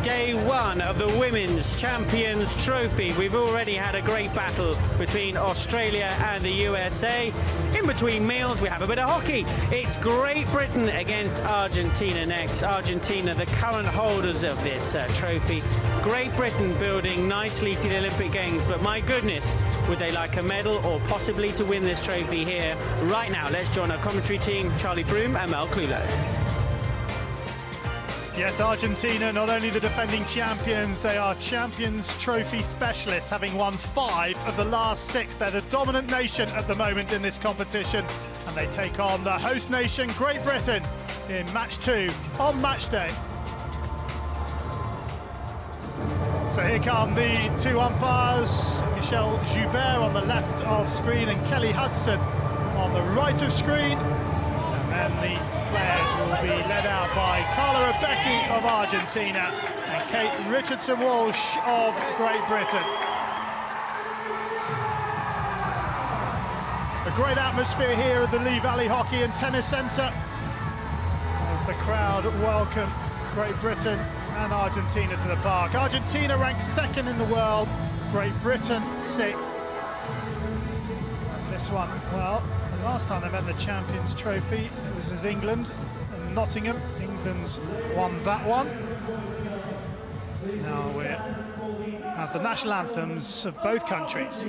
Day one of the Women's Champions Trophy. We've already had a great battle between Australia and the USA. In between meals, we have a bit of hockey. It's Great Britain against Argentina next. Argentina, the current holders of this trophy. Great Britain building nicely to the Olympic Games, but my goodness, would they like a medal or possibly to win this trophy here right now? Let's join our commentary team, Charlie Broom and Mel Clulo. Yes, Argentina, not only the defending champions, they are Champions Trophy specialists, having won 5 of the last 6. They're the dominant nation at the moment in this competition, and they take on the host nation, Great Britain, in match 2 on match day. So here come the 2 umpires, Michelle Joubert on the left of screen and Kelly Hudson on the right of screen. And the players will be led out by Carla Rebecchi of Argentina and Kate Richardson-Walsh of Great Britain. A great atmosphere here at the Lee Valley Hockey and Tennis Centre as the crowd welcome Great Britain and Argentina to the park. Argentina ranked 2nd in the world, Great Britain 6th. And this one, well, the last time they met the Champions Trophy, it was as England and Nottingham. England's won that one. Now we have the national anthems of both countries.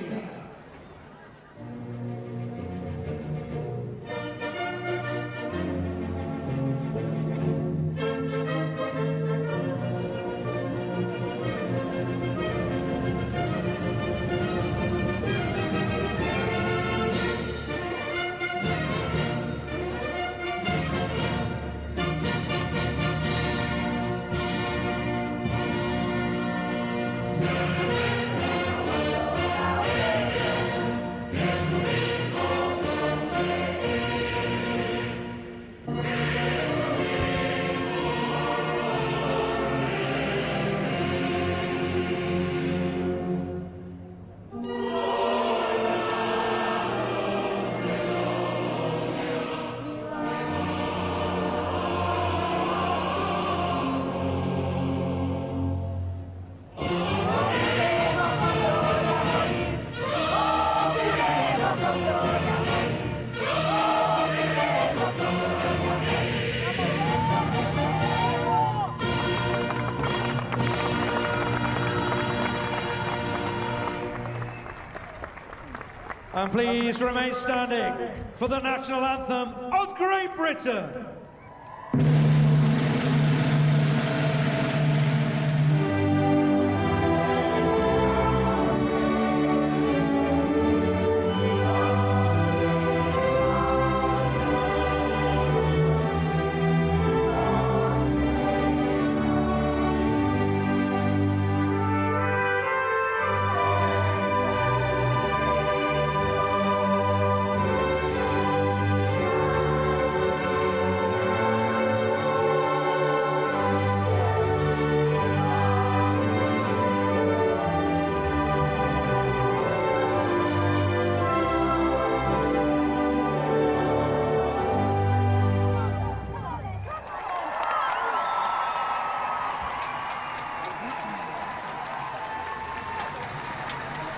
And please remain standing for the national anthem of Great Britain.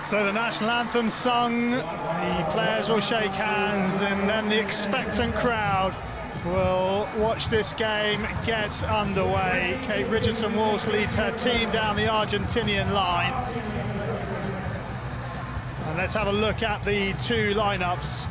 So the national anthem sung, the players will shake hands, and then the expectant crowd will watch this game get underway. Kate Richardson-Walsh leads her team down the Argentinian line. And let's have a look at the 2 lineups,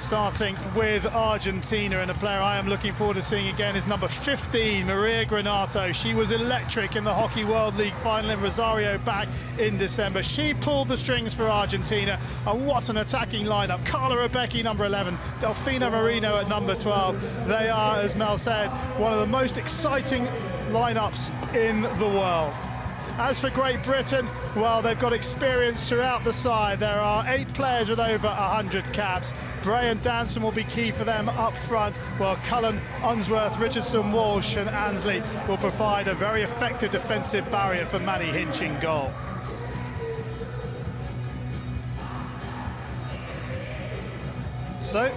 starting with Argentina, and a player I am looking forward to seeing again is number 15, Maria Granato. She was electric in the Hockey World League final in Rosario back in December. She pulled the strings for Argentina, and what an attacking lineup. Carla Rebecchi, number 11, Delfina Marino at number 12. They are, as Mel said, one of the most exciting lineups in the world. As for Great Britain, well, they've got experience throughout the side. There are 8 players with over 100 caps. Bray and Danson will be key for them up front, while Cullen, Unsworth, Richardson, Walsh and Ansley will provide a very effective defensive barrier for Manny Hinch in goal. So,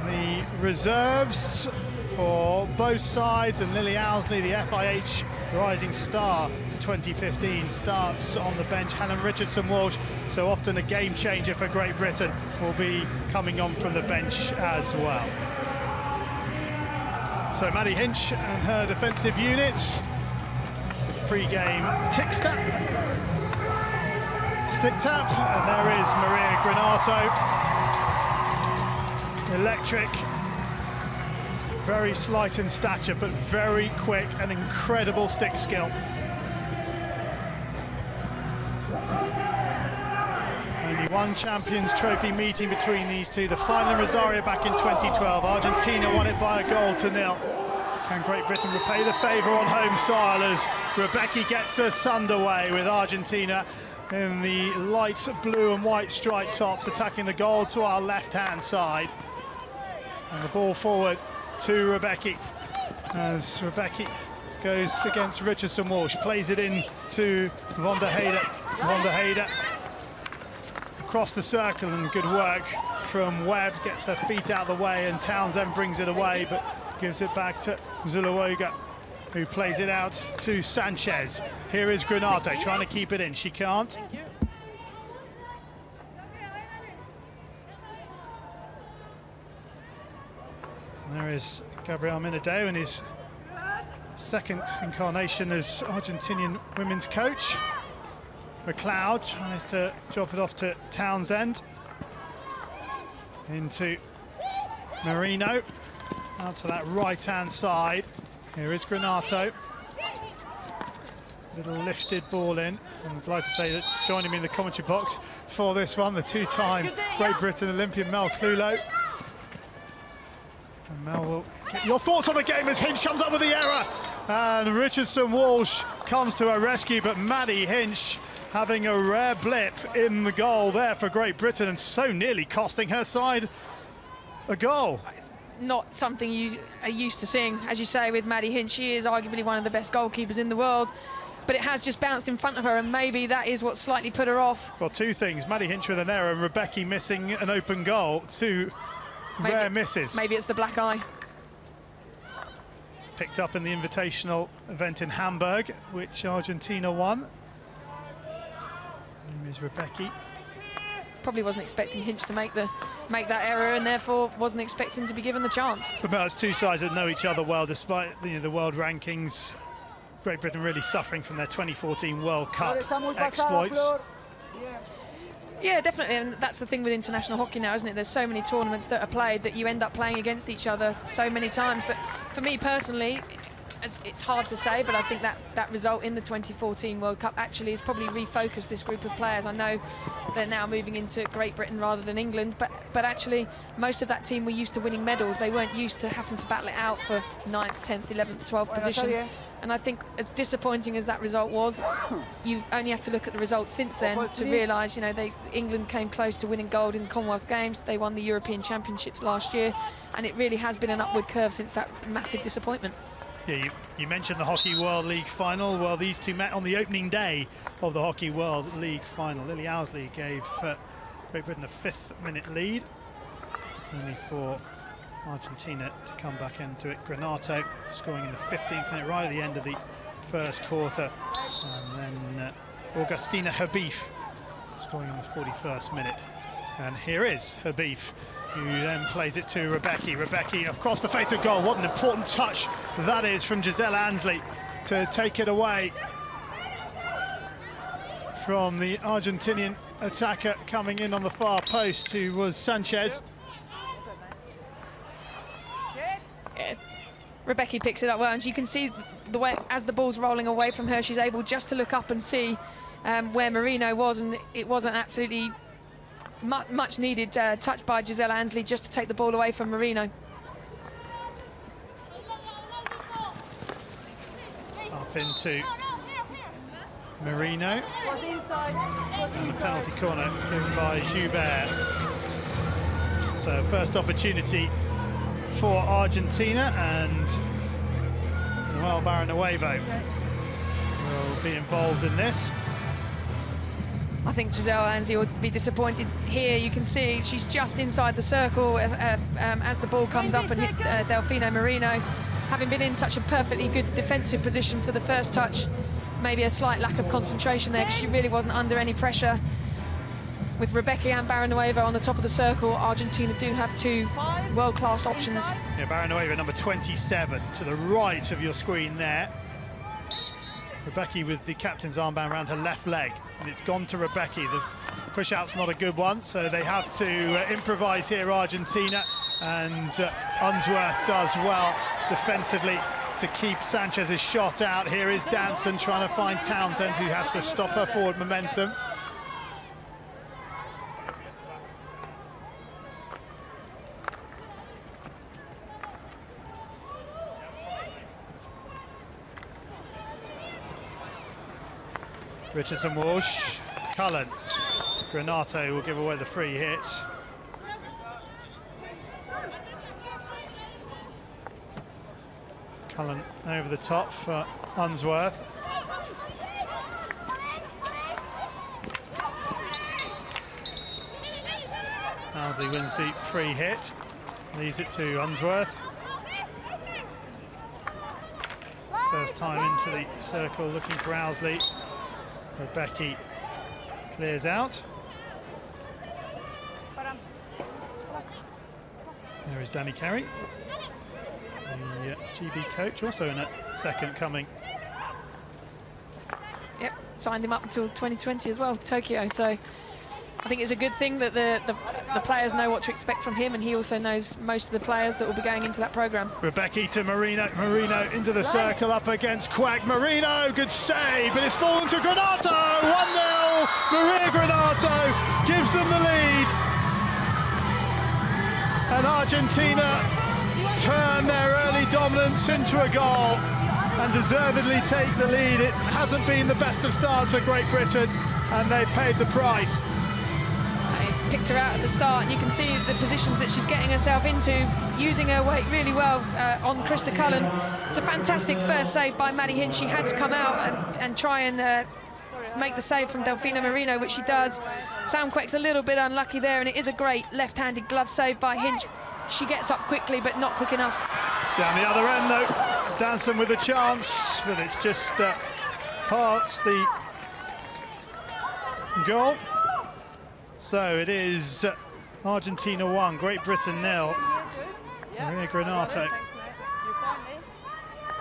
the reserves for both sides, and Lily Owsley, the FIH rising star, 2015 starts on the bench. Helen Richardson-Walsh, so often a game changer for Great Britain, will be coming on from the bench as well. So Maddie Hinch and her defensive units. Pre-game tick step, stick tap, and there is Maria Granato. Electric, very slight in stature, but very quick and incredible stick skill. Only one Champions Trophy meeting between these two. The final in Rosario back in 2012. Argentina won it by 1-0. Can Great Britain repay the favour on home soil as Rebecca gets us underway with Argentina in the light blue and white striped tops attacking the goal to our left-hand side. And the ball forward to Rebecca as Rebecca goes against Richardson-Walsh, plays it in to Von der Heide. Von der Heide across the circle, and good work from Webb, gets her feet out of the way, and Townsend brings it away, but gives it back to Zuluoga, who plays it out to Sanchez. Here is Granato trying to keep it in. She can't. And there is Gabriel Minadeo in his second incarnation as Argentinian women's coach. McLeod tries to drop it off to Townsend. Into Marino. Out to that right-hand side. Here is Granato. Little lifted ball in. And I'd like to say that joining me in the commentary box for this one, the two-time Great Britain Olympian Mel Clulo. And Mel will get your thoughts on the game as Hinch comes up with the error. And Richardson-Walsh comes to her rescue, but Maddie Hinch having a rare blip in the goal there for Great Britain, and so nearly costing her side a goal. Not something you are used to seeing, as you say, with Maddie Hinch. She is arguably one of the best goalkeepers in the world, but it has just bounced in front of her, and maybe that is what slightly put her off. Well, two things: Maddie Hinch with an error and Rebecca missing an open goal. Two rare misses. Maybe it's the black eye. Picked up in the invitational event in Hamburg, which Argentina won. Here's Rebecca. Probably wasn't expecting Hinch to make that error, and therefore wasn't expecting to be given the chance. But it's two sides that know each other well, despite the world rankings. Great Britain really suffering from their 2014 World Cup exploits. Yeah, definitely, and that's the thing with international hockey now, isn't it? There's so many tournaments that are played that you end up playing against each other so many times. But for me personally, it's hard to say, but I think that result in the 2014 World Cup actually has probably refocused this group of players. I know they're now moving into Great Britain rather than England, but actually most of that team were used to winning medals. They weren't used to having to battle it out for 9th, 10th, 11th, 12th position. And I think as disappointing as that result was, you only have to look at the results since then to realise, England came close to winning gold in the Commonwealth Games. They won the European Championships last year, and it really has been an upward curve since that massive disappointment. Yeah, you mentioned the Hockey World League final. Well, these two met on the opening day of the Hockey World League final. Lily Owsley gave Great Britain a 5th-minute lead, only for Argentina to come back into it. Granato scoring in the 15th minute, right at the end of the first quarter, and then Augustina Habif scoring in the 41st minute. And here is Habif, who then plays it to Rebecca. Rebecca across the face of goal. What an important touch that is from Giselle Ansley to take it away from the Argentinian attacker coming in on the far post, who was Sanchez. Yeah. Rebecca picks it up well, and you can see the way as the ball's rolling away from her, she's able just to look up and see where Marino was, and it was an absolutely much needed touch by Giselle Ansley just to take the ball away from Marino. Up into Marino. And the penalty corner given by Joubert. So first opportunity for Argentina, and Noel Barrenuevo will be involved in this. I think Giselle Ansley would be disappointed here. You can see she's just inside the circle as the ball comes up and hits Delfino Marino. Having been in such a perfectly good defensive position for the first touch, maybe a slight lack of concentration there, because she really wasn't under any pressure. With Rebecca and Baranueva on the top of the circle, Argentina do have two world-class options. Yeah, Baranueva, number 27, to the right of your screen there. Rebecca with the captain's armband around her left leg, and it's gone to Rebecca. The push-out's not a good one, so they have to improvise here, Argentina, and Unsworth does well defensively to keep Sanchez's shot out. Here is Danson trying to find Townsend, who has to stop her forward momentum. Richardson Walsh, Cullen, Granato will give away the free hit. Cullen over the top for Unsworth. Owsley wins the free hit, leaves it to Unsworth. First time into the circle, looking for Owsley. Rebecca clears out. There is Danny Carey, the GB coach, also in a second coming. Yep, signed him up until 2020 as well, Tokyo. So I think it's a good thing that the players know what to expect from him, and he also knows most of the players that will be going into that program. Rebecca to Marino, Marino into the circle up against Quack. Marino, good save, but it's fallen to Granato. 1-0, Maria Granato gives them the lead. And Argentina turn their early dominance into a goal and deservedly take the lead. It hasn't been the best of starts for Great Britain, and they've paid the price. Picked her out at the start, and you can see the positions that she's getting herself into, using her weight really well on Krista Cullen. It's a fantastic first save by Maddie Hinch. She had to come out and try and make the save from Delfina Marino, which she does. Sam Queck's a little bit unlucky there, and it is a great left-handed glove save by Hinch. She gets up quickly, but not quick enough. Down the other end, though, Danson with a chance, but it's just parts the goal. So it is Argentina 1, Great Britain 0. Maria Granato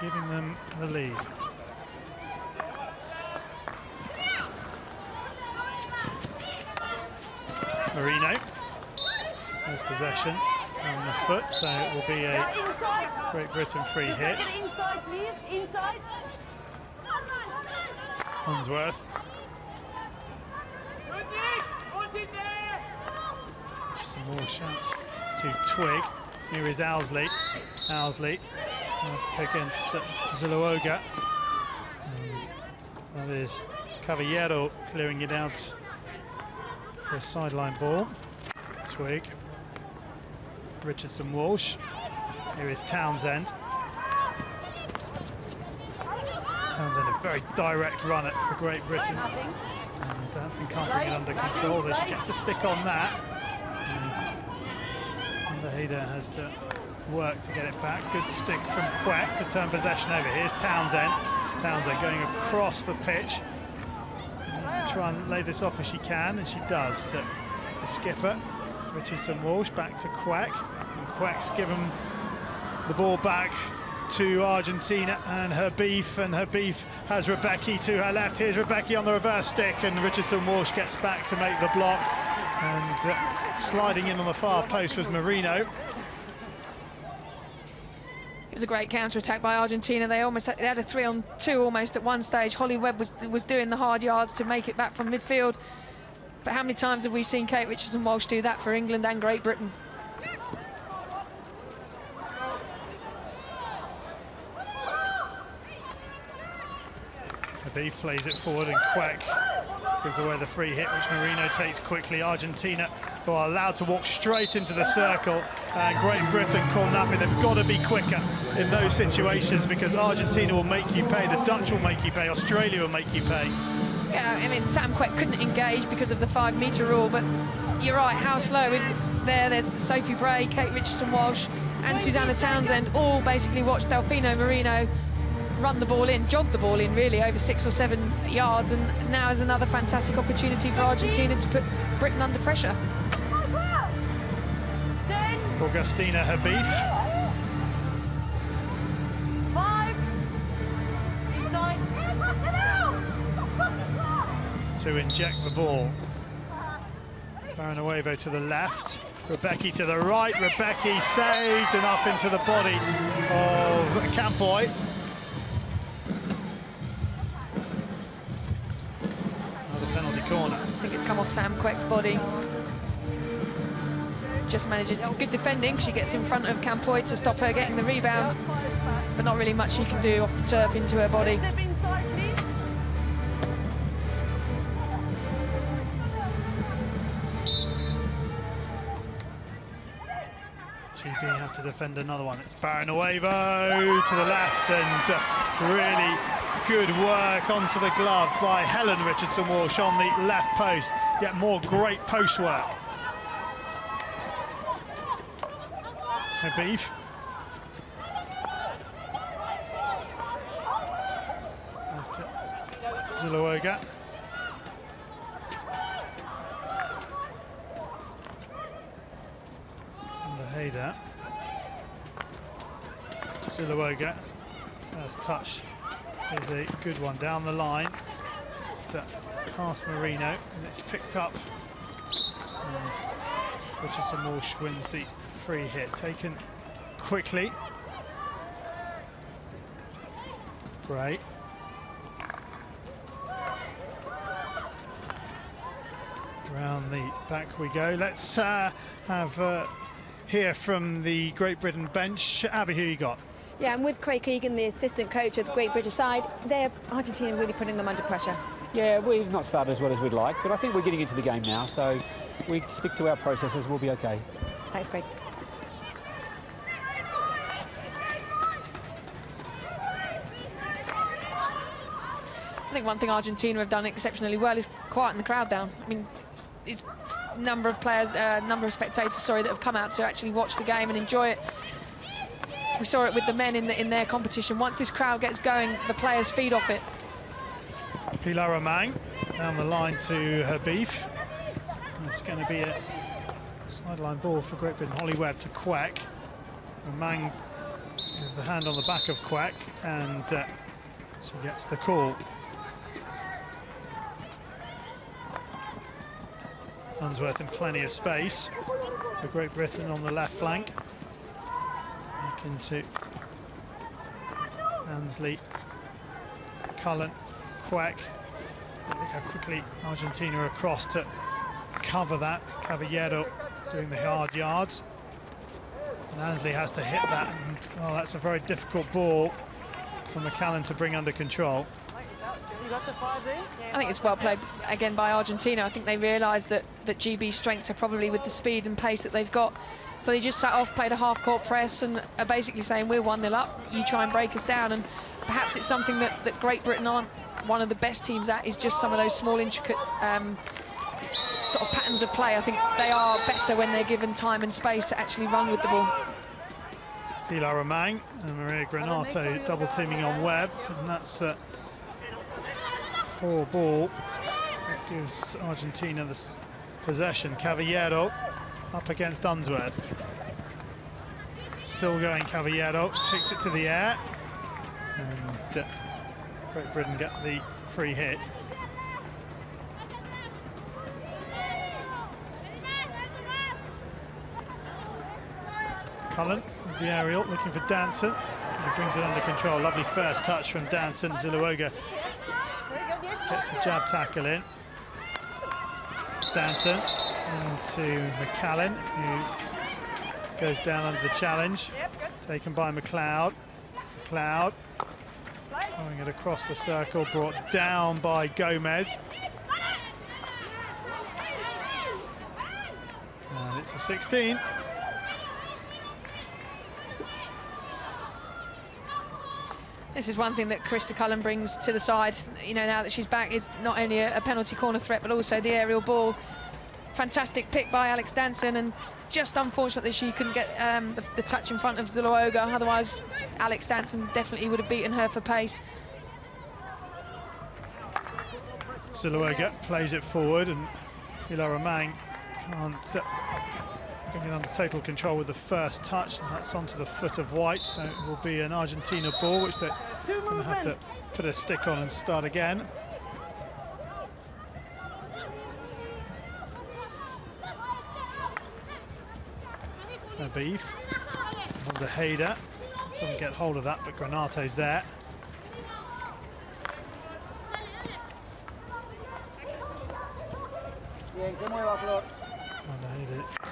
giving them the lead. Marino has possession on the foot, so it will be a Great Britain free hit. Inside, please, inside. Unsworth. Some more shots to Twig. Here is Owsley. Owsley up against Zuluoga. That is Caballero clearing it out for a sideline ball. Twig. Richardson Walsh. Here is Townsend. Townsend, a very direct run for Great Britain. And Danson can't bring it under control, though she gets a stick on that. And Underhader has to work to get it back. Good stick from Quack to turn possession over. Here's Townsend. Townsend going across the pitch. Needs to try and lay this off as she can, and she does to the skipper. Richardson Walsh back to Quack. And Quack's given the ball back to Argentina and her beef has Rebecca to her left. Here's Rebecca on the reverse stick, and Richardson Walsh gets back to make the block, and sliding in on the far post was Marino. It was a great counter-attack by Argentina. They had a 3-on-2 almost at one stage. Holly Webb was doing the hard yards to make it back from midfield, but how many times have we seen Kate Richardson Walsh do that for England and Great Britain? Beef plays it forward, and Quack gives away the free hit, which Marino takes quickly. Argentina, who are allowed to walk straight into the circle, and Great Britain call napping. They've got to be quicker in those situations, because Argentina will make you pay, the Dutch will make you pay, Australia will make you pay. Yeah, I mean, Sam Quack couldn't engage because of the 5-metre rule, but you're right, how slow. There's Sophie Bray, Kate Richardson Walsh, and Susanna Townsend all basically watched Delfino Marino run the ball in, jog the ball in really over 6 or 7 yards, and now is another fantastic opportunity for Argentina to put Britain under pressure. Augustina Habib. 5. Inside. To inject the ball. Baranuevo to the left, Rebecki to the right, Rebecki saved and up into the body of Campoy. Another penalty corner. I think it's come off Sam Quek's body. Just manages to, good defending, she gets in front of Campoy to stop her getting the rebound, but not really much she can do off the turf into her body. Step inside, please. GB have to defend another one. It's Baranuevo to the left, and really good work onto the glove by Helen Richardson-Walsh on the left post. Yet more great post work. Habib. Zuluoga. Hayder. Zuluoga. First touch is a good one down the line. It's past Marino, and it's picked up. And Richardson-Walsh wins the free hit, taken quickly. Great. Around the back we go. Let's have hear from the Great Britain bench. Abby, who you got? Yeah, and with Craig Keegan, the assistant coach of the Great British side, Argentina really putting them under pressure. Yeah, we've not started as well as we'd like, but I think we're getting into the game now, so we stick to our processes, we'll be okay. Thanks, Craig. I think one thing Argentina have done exceptionally well is quieten the crowd down. I mean, it's number of players, number of spectators, sorry, that have come out to actually watch the game and enjoy it. We saw it with the men in their competition. Once this crowd gets going, the players feed off it. Pilar Romang down the line to Habib. It's going to be a sideline ball for Great Britain. Holly Webb to Quek. Romang with the hand on the back of Quek, and she gets the call. Unsworth in plenty of space for Great Britain on the left flank. Back into Ansley, Cullen, Quek. Look how quickly Argentina across to cover that. Caballero doing the hard yards. And Ansley has to hit that. And, well, that's a very difficult ball for McCallan to bring under control. I think it's well played again by Argentina. I think they realised that GB's strengths are probably with the speed and pace that they've got. So they just sat off, played a half-court press, and are basically saying, we're 1-0 up, you try and break us down. And perhaps it's something that Great Britain aren't one of the best teams at, is just some of those small, intricate sort of patterns of play. I think they are better when they're given time and space to actually run with the ball. Pilar Romang and Maria Granato double teaming on Webb, and that's poor ball. That gives Argentina the possession. Caballero up against Unsworth. Still going Caballero, takes it to the air, and Great Britain get the free hit. Cullen with the aerial, looking for Danson. He brings it under control. Lovely first touch from Danson. Zuluoga gets the jab tackle in. Danson into McCallan, who goes down under the challenge. Taken by McLeod. McLeod throwing it across the circle, brought down by Gomez. And it's a 16. This is one thing that Krista Cullen brings to the side, you know, now that she's back, is not only a penalty corner threat, but also the aerial ball. fantastic pick by Alex Danson, and just unfortunately she couldn't get the touch in front of Zuluoga. Otherwise, Alex Danson definitely would have beaten her for pace. Zuluoga plays it forward, and Ilara Mang can't bring it under total control with the first touch, and that's onto the foot of White, so it will be an Argentina ball, which they're going to have to put a stick on and start again. Beef on the Hayder, doesn't get hold of that, but Granato's there.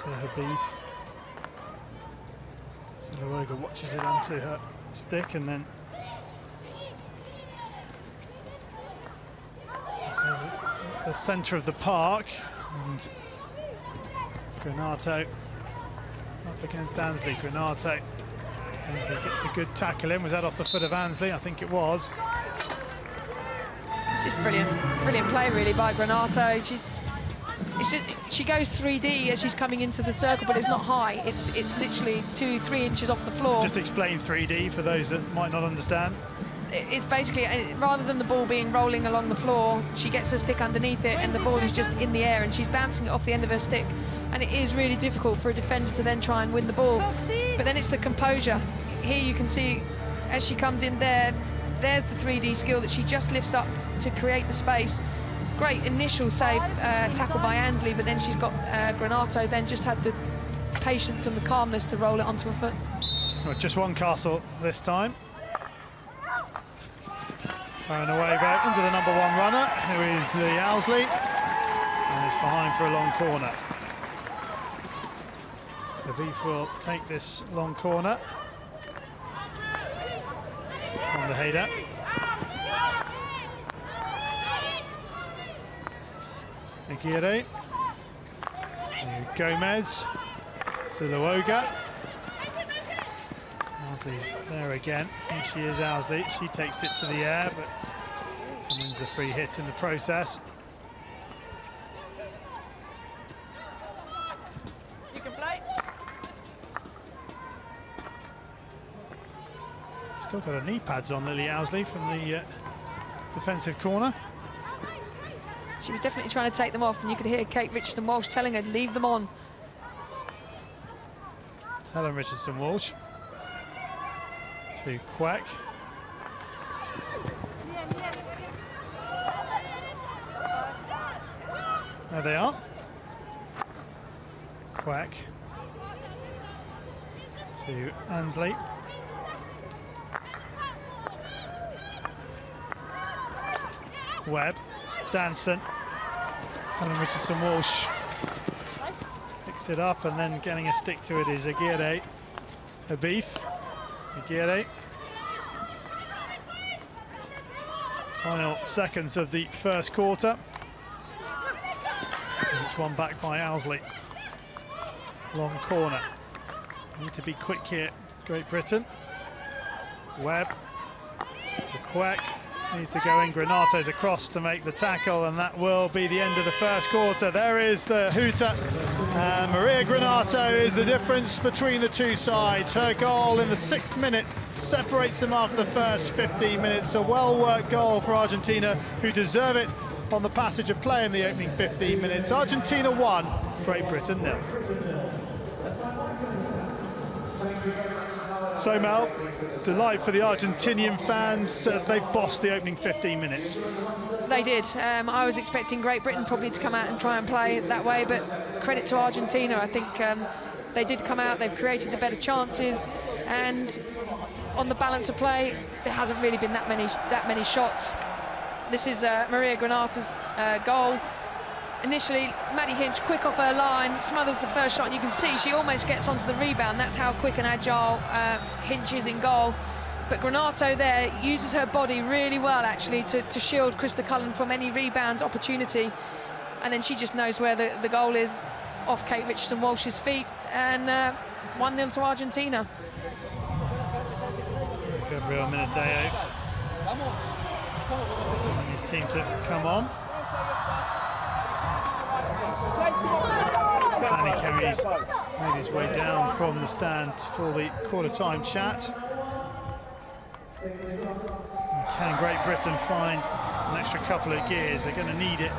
Habib. Zuluoga watches it onto her stick, and then the centre of the park, and Granato up against Ansley. Ansley gets a good tackle in. Was that off the foot of Ansley? I think it was. It's just brilliant play really by Granato. She goes 3D as she's coming into the circle, but it's not high. It's literally 2-3 inches off the floor. Just explain 3D for those that might not understand. It's basically, rather than the ball being rolling along the floor, she gets her stick underneath it and the ball is just in the air, and she's bouncing it off the end of her stick. And it is really difficult for a defender to then try and win the ball. But then it's the composure. Here you can see as she comes in there's the 3D skill that she just lifts up to create the space. Great initial save, tackle by Ansley, but then she's got Granato then just had the patience and the calmness to roll it onto her foot. Well, just one castle this time. Throwing away back into the number 1 runner, who is Lee Owsley, and it's behind for a long corner. The Beef will take this long corner on the Hayder. Aguirre, Gomez, Zuluoga. Owsley's there again. Here she is, Owsley. She takes it to the air, but wins the free hit in the process. You can play. Still got her knee pads on, Lily Owsley, from the defensive corner. She was definitely trying to take them off, and you could hear Kate Richardson-Walsh telling her, leave them on. Helen Richardson-Walsh to Quack. There they are. Quack to Ansley. Webb, Danson, Helen Richardson-Walsh picks it up, and then getting a stick to it is Aguirre. Habib, Aguirre. Final seconds of the first quarter. It's one back by Owsley. Long corner. Need to be quick here, Great Britain. Webb to Quack. Needs to go in. Granato's across to make the tackle, and that will be the end of the first quarter. There is the hooter. Maria Granato is the difference between the two sides. Her goal in the 6th minute separates them after the first 15 minutes. A well-worked goal for Argentina, who deserve it on the passage of play in the opening 15 minutes. Argentina 1, Great Britain 0. So Mel, delight for the Argentinian fans. They've bossed the opening 15 minutes. They did. I was expecting Great Britain probably to come out and try and play that way, but credit to Argentina. I think they did come out, they've created the better chances, and on the balance of play, there hasn't really been that many shots. This is Maria Granato's goal. Initially, Maddie Hinch, quick off her line, smothers the first shot, and you can see she almost gets onto the rebound. That's how quick and agile Hinch is in goal. But Granato there uses her body really well, actually, to shield Krista Cullen from any rebound opportunity. And then she just knows where the goal is, off Kate Richardson-Walsh's feet, and 1-0 to Argentina. Gabriel Minadeo and his team to come on. Danny Kerry's made his way down from the stand for the quarter-time chat. Can Great Britain find an extra couple of gears? They're going to need it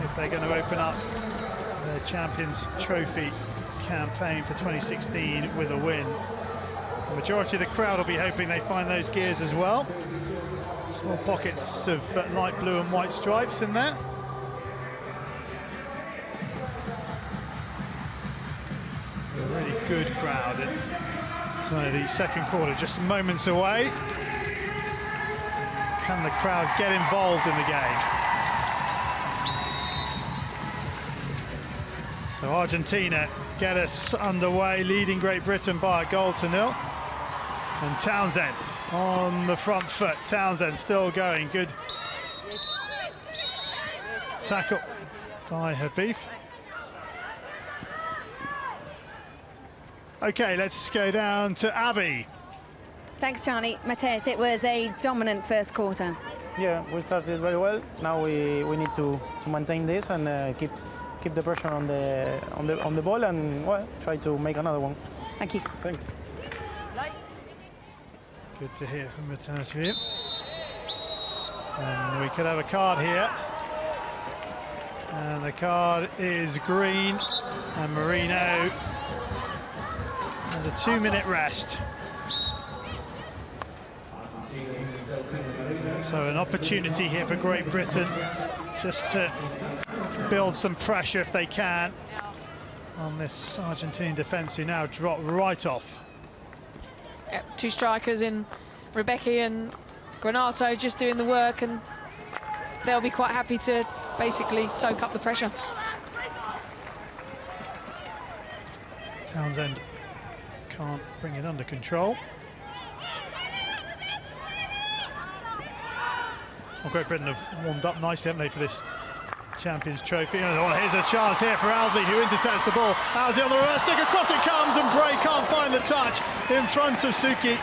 if they're going to open up their Champions Trophy campaign for 2016 with a win. The majority of the crowd will be hoping they find those gears as well. Small pockets of light blue and white stripes in there. A really good crowd. So the second quarter just moments away. Can the crowd get involved in the game? So Argentina get us underway, leading Great Britain by a 1-0. And Townsend on the front foot. Townsend still going. Good tackle by Habib. Okay, let's go down to Abby. Thanks, Charlie. Matthias, it was a dominant first quarter. Yeah, we started very well. Now we need to maintain this and keep the pressure on the ball and well, try to make another one. Thank you. Thanks. Good to hear from Matthias here. And we could have a card here. And the card is green. And Marino has a 2-minute rest. So an opportunity here for Great Britain just to build some pressure if they can on this Argentine defence who now drop right off. Yep, two strikers in Rebecca and Granato just doing the work, and they'll be quite happy to basically soak up the pressure. Townsend can't bring it under control. Well, Great Britain have warmed up nicely, haven't they, for this Champions Trophy? Oh, here's a chance here for Owsley, who intercepts the ball. Owsley on the reverse stick, across it comes, and Bray can't find the touch in front of Suki.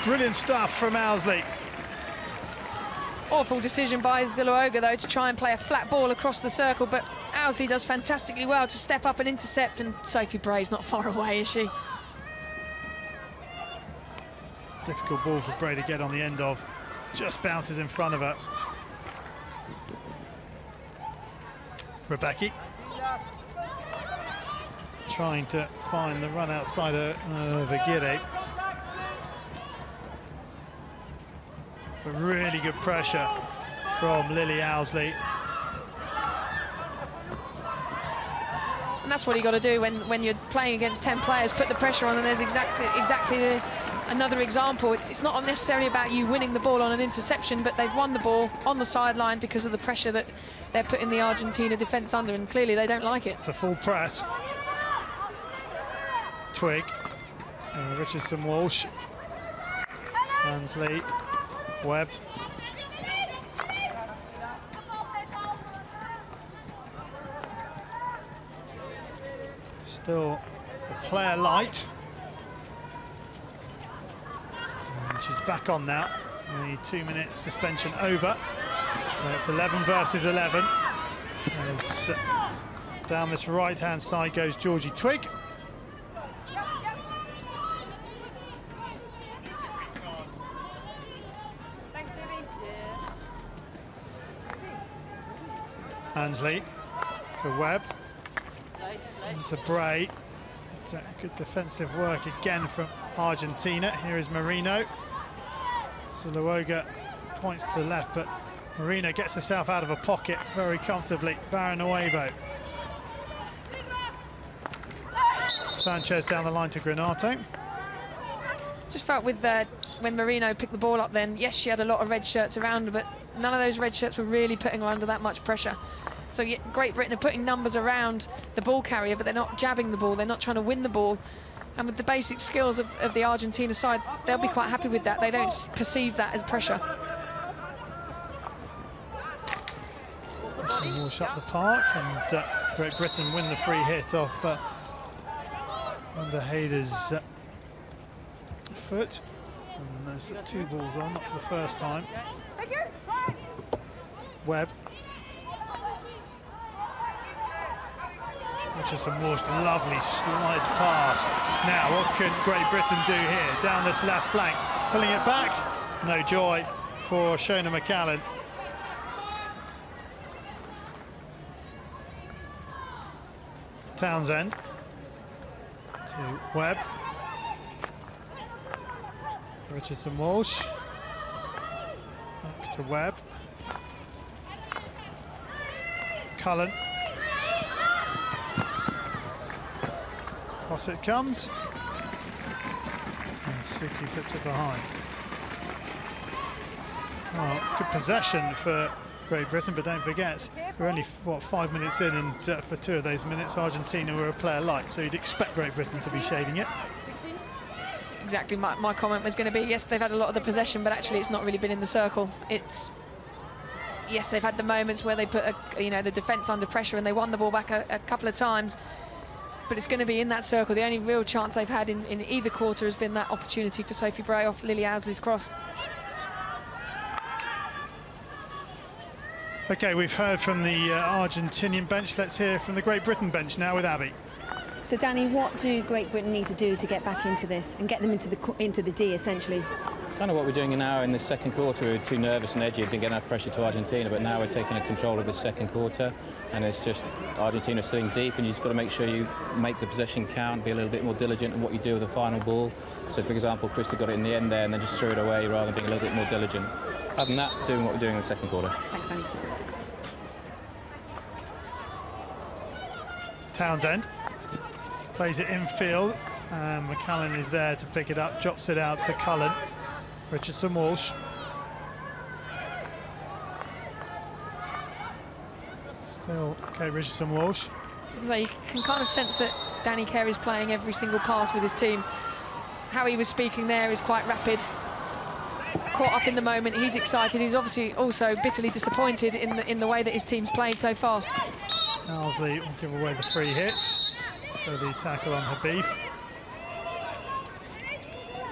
Brilliant stuff from Owsley. Awful decision by Zuluoga, though, to try and play a flat ball across the circle, but Owsley does fantastically well to step up and intercept, and Sophie Bray's not far away, is she? Difficult ball for Bray to get on the end of. Just bounces in front of her. Rebecca trying to find the run outside of Aguirre. But really good pressure from Lily Owsley. And that's what you got to do when you're playing against 10 players, put the pressure on, and there's exactly another example. It's not necessarily about you winning the ball on an interception, but they've won the ball on the sideline because of the pressure that they're putting the Argentina defence under, and clearly they don't like it. It's a full press. Twig, Richardson, Walsh, Ansley, Webb. Still a player light. And she's back on now. The 2-minute suspension over. So it's 11 versus 11. As down this right-hand side goes Georgie Twig. Ansley to Webb. To Bray. Good defensive work again from Argentina. Here is Marino. Zuluoga points to the left, but Marino gets herself out of a pocket very comfortably. Baranoevo. Sanchez down the line to Granato. Just felt with when Marino picked the ball up then, yes, she had a lot of red shirts around her, but none of those red shirts were really putting her under that much pressure. So Great Britain are putting numbers around the ball carrier, but they're not jabbing the ball, they're not trying to win the ball. And with the basic skills of the Argentina side, they'll be quite happy with that. They don't perceive that as pressure. Walsh up the park, and Great Britain win the free hit off under Hayder's foot. And there's 2 balls on, not for the first time. Webb Richardson Walsh, lovely slide pass. Now, what can Great Britain do here? Down this left flank, pulling it back. No joy for Shona McCallan. Townsend to Webb. Richardson Walsh. Back to Webb. Cullen. Cross it comes. And Suki puts it behind. Well, good possession for Great Britain, but don't forget, we're only, what, 5 minutes in, and for 2 of those minutes, Argentina were a player light, so you'd expect Great Britain to be shading it. Exactly, my comment was going to be, yes, they've had a lot of the possession, but actually it's not really been in the circle. It's, yes, they've had the moments where they put, the defence under pressure and they won the ball back a couple of times, but it's going to be in that circle. The only real chance they've had in either quarter has been that opportunity for Sophie Bray off Lily Owsley's cross. OK, we've heard from the Argentinian bench. Let's hear from the Great Britain bench now with Abby. So, Danny, what do Great Britain need to do to get back into this and get them into the D, essentially? Kind of what we're doing now in the second quarter. We were too nervous and edgy, didn't get enough pressure to Argentina, but now we're taking control of the second quarter, and it's just Argentina sitting deep, and you've just got to make sure you make the possession count, be a little bit more diligent in what you do with the final ball. So, for example, Krista got it in the end there and then just threw it away rather than being a little bit more diligent. Other than that, doing what we're doing in the second quarter. Thanks, Danny. Townsend plays it infield, and McCallan is there to pick it up, drops it out to Cullen. Richardson Walsh. Still, OK, Richardson Walsh. So you can kind of sense that Danny Carey's playing every single pass with his team. How he was speaking there is quite rapid. Caught up in the moment, he's excited. He's obviously also bitterly disappointed in the way that his team's played so far. Owsley will give away the free hit for the tackle on Habib.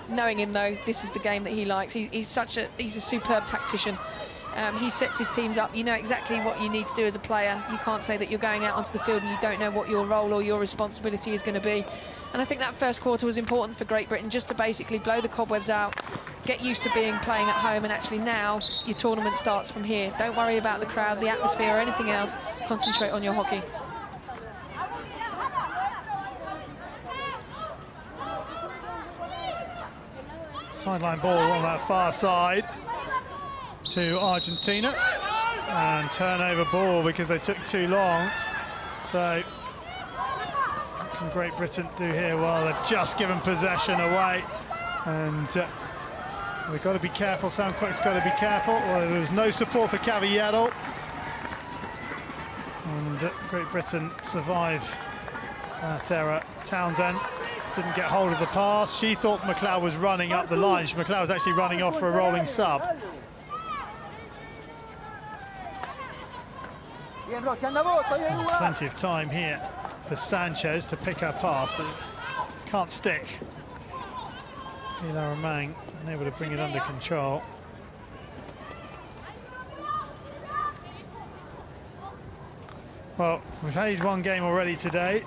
Knowing him though, this is the game that he likes. He's a superb tactician. He sets his teams up. You know exactly what you need to do as a player. You can't say that you're going out onto the field and you don't know what your role or your responsibility is going to be. And I think that first quarter was important for Great Britain, just to basically blow the cobwebs out, get used to playing at home, and actually now your tournament starts from here. Don't worry about the crowd, the atmosphere or anything else. Concentrate on your hockey. Sideline ball on that far side to Argentina, and turnover ball because they took too long. So what can Great Britain do here? Well, they've just given possession away, and they've got to be careful. Sam Cook's got to be careful. Well, there's no support for Caballero, and Great Britain survive that error. Townsend didn't get hold of the pass. She thought McLeod was running up the line. McLeod was actually running off for a rolling sub. Plenty of time here for Sanchez to pick her pass, but can't stick. Pilar Romang unable to bring it under control. Well, we've had one game already today,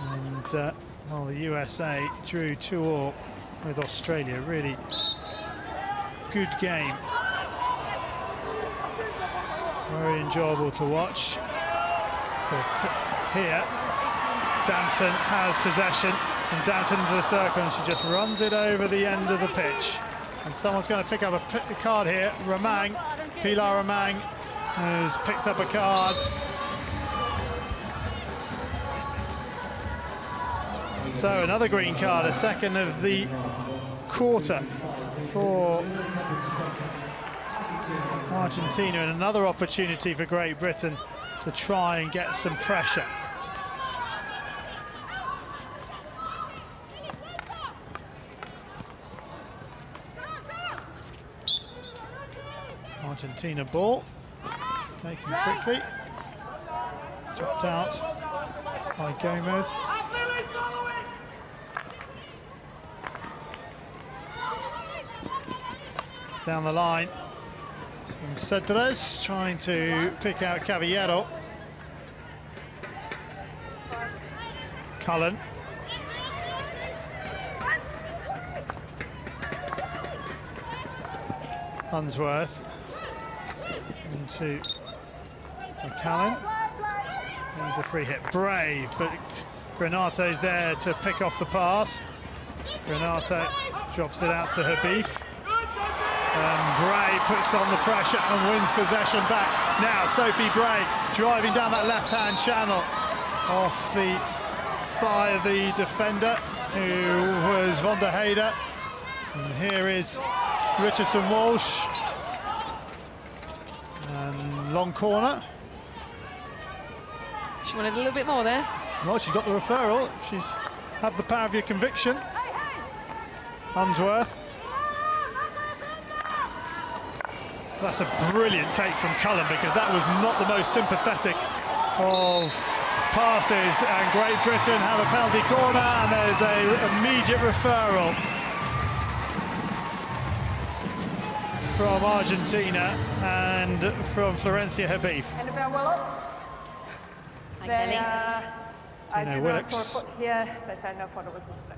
and well, the USA drew 2-2 with Australia. Really good game. Very enjoyable to watch. But here, Danson has possession, and Danson into the circle, and she just runs it over the end of the pitch. And someone's going to pick up a card here. Romang, Pilar Romang has picked up a card. So another green card, a second of the quarter for Argentina, and another opportunity for Great Britain to try and get some pressure. Argentina ball, it's taken quickly, dropped out by Gomez. Down the line, Cedres trying to pick out Caballero. Cullen. Unsworth into Cullen. There's a free hit. Brave, but Granato's there to pick off the pass. Granato drops it out to Habib. And Bray puts on the pressure and wins possession back. Now Sophie Bray driving down that left-hand channel off the thigh of the defender, who was Van der Heide. And here is Richardson Walsh. And long corner. She wanted a little bit more there. Well, she's got the referral. She's had the power of your conviction. Unsworth. That's a brilliant take from Cullen, because that was not the most sympathetic of passes. And Great Britain have a penalty corner, and there's an immediate referral from Argentina and from Florencia Habib. Annabelle Willocks. They juvenile saw a foot here. They say no foot, it was the stick.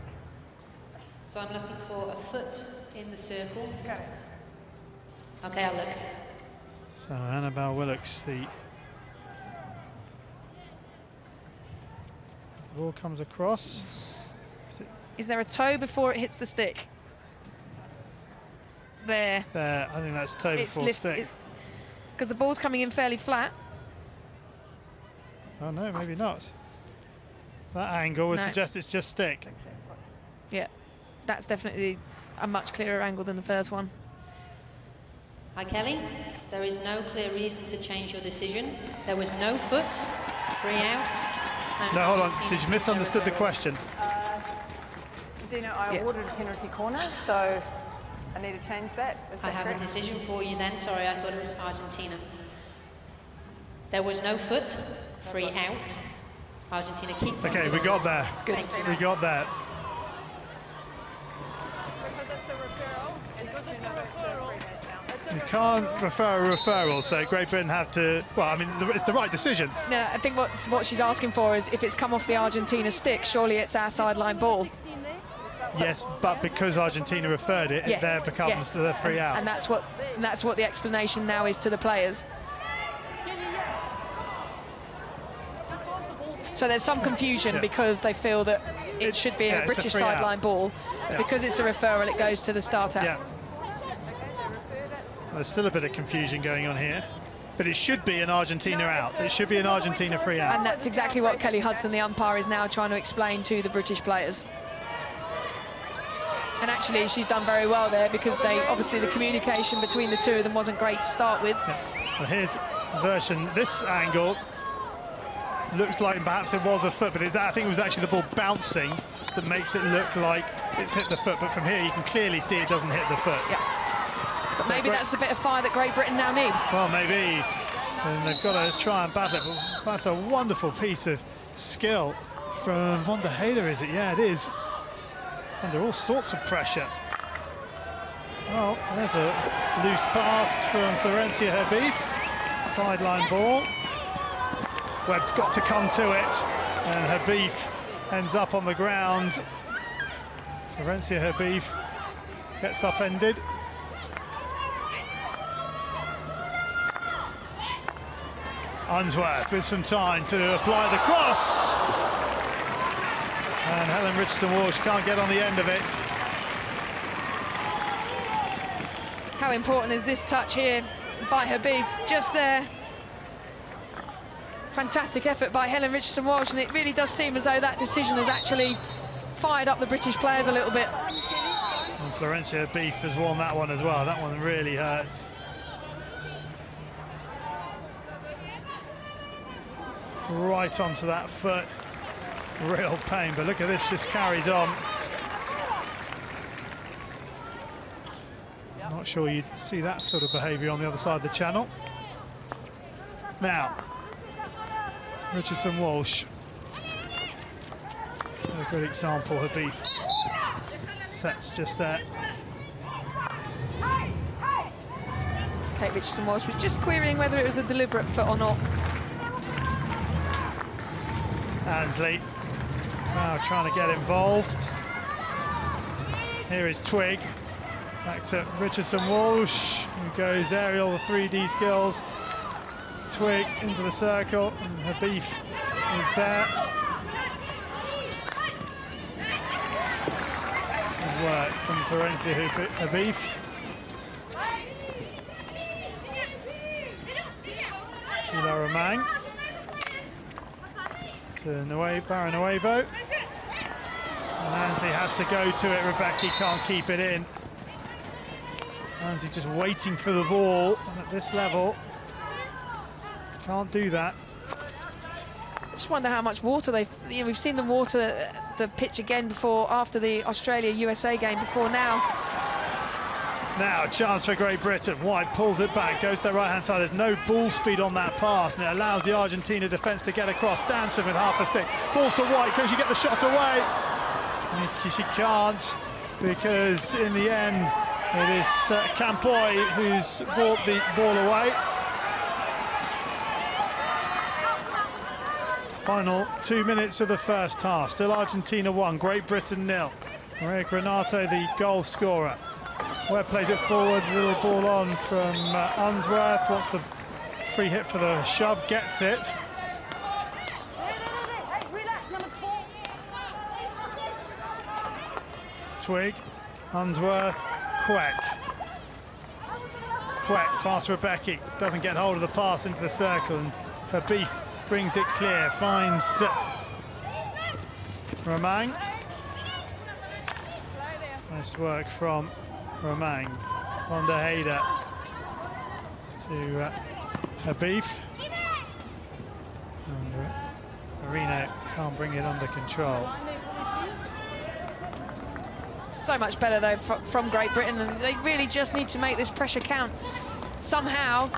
So I'm looking for a foot in the circle. Correct. Okay, I'll look. So Annabelle Willocks, the ball comes across. Is there a toe before it hits the stick? There. There, I think that's toe before stick. Because the ball's coming in fairly flat. Oh no, maybe not. That angle would suggest it's just stick. Yeah, that's definitely a much clearer angle than the first one. Hi, Kelly. There is no clear reason to change your decision. There was no foot, 3 out. No, hold on. Did you misunderstood the question? Dino, I awarded a penalty corner, so I need to change that. Is that I have correct? a decision for you then. Sorry, I thought it was Argentina. There was no foot, 3 out. Argentina keep. Okay, we got there. It's good. We got that. Because it's a referral, and it's a free hit now. You can't refer a referral, so Great Britain have to. Well, I mean, it's the right decision. No, I think what she's asking for is if it's come off the Argentina stick, surely it's our sideline ball. Yes, but because Argentina referred it, it there becomes the free out. And that's what the explanation now is to the players. So there's some confusion because they feel that it should be a British sideline ball. Because it's a referral, it goes to the starter. Yeah. There's still a bit of confusion going on here, but it should be an Argentina out. It should be an Argentina free out. And that's exactly what Kelly Hudson, the umpire, is now trying to explain to the British players. And actually, she's done very well there, because obviously the communication between the two of them wasn't great to start with. Yeah. Well, here's a version. This angle looks like perhaps it was a foot, but I think it was actually the ball bouncing that makes it look like it's hit the foot. But from here, you can clearly see it doesn't hit the foot. Yeah. But maybe that's the bit of fire that Great Britain now need. Well, maybe. And they've got to try and battle it. Well, that's a wonderful piece of skill from Van der Heide, is it? Yeah, it is. Under all sorts of pressure. Well, there's a loose pass from Florencia Habib. Sideline ball. Webb's got to come to it. And Habib ends up on the ground. Florencia Habib gets upended. Unsworth with some time to apply the cross. And Helen Richardson-Walsh can't get on the end of it. How important is this touch here by Habib? Just there. Fantastic effort by Helen Richardson-Walsh, and it really does seem as though that decision has actually fired up the British players a little bit. And Florencia Habib has won that one as well. That one really hurts. Right onto that foot. Real pain, but look at this, just carries on. Not sure you'd see that sort of behaviour on the other side of the channel. Now, Richardson-Walsh. A good example, Habib. Sets just there. Kate Richardson-Walsh was just querying whether it was a deliberate foot or not. Ansley Now trying to get involved. Here is Twig. Back to Richardson Walsh, who goes aerial, the 3D skills. Twig into the circle, and Habif is there. Good work from Florencia Habif. Sheila Romang to Barra-Nuevo. And Ansley has to go to it. Rebecca can't keep it in. Ansley just waiting for the ball, and at this level, can't do that. I just wonder how much water we've seen them water the pitch again before, after the Australia-USA game before now. Now a chance for Great Britain. White pulls it back, goes to the right-hand side. There's no ball speed on that pass, and it allows the Argentina defence to get across. Danson with half a stick. Falls to White. Can she get the shot away? She can't, because in the end, it is Campoy who's brought the ball away. Final 2 minutes of the first half. Still Argentina 1, Great Britain 0. Maria Granato, the goal scorer. Webb plays it forward, little ball on from Unsworth. Wants a free hit for the shove, gets it. Twig, Unsworth, Queck. Queck past Rebecca, doesn't get hold of the pass into the circle, and Habif brings it clear, finds Romang. Nice work from Romang. Von der Heide to Habif. And Marino can't bring it under control. So much better though from Great Britain, and they really just need to make this pressure count somehow.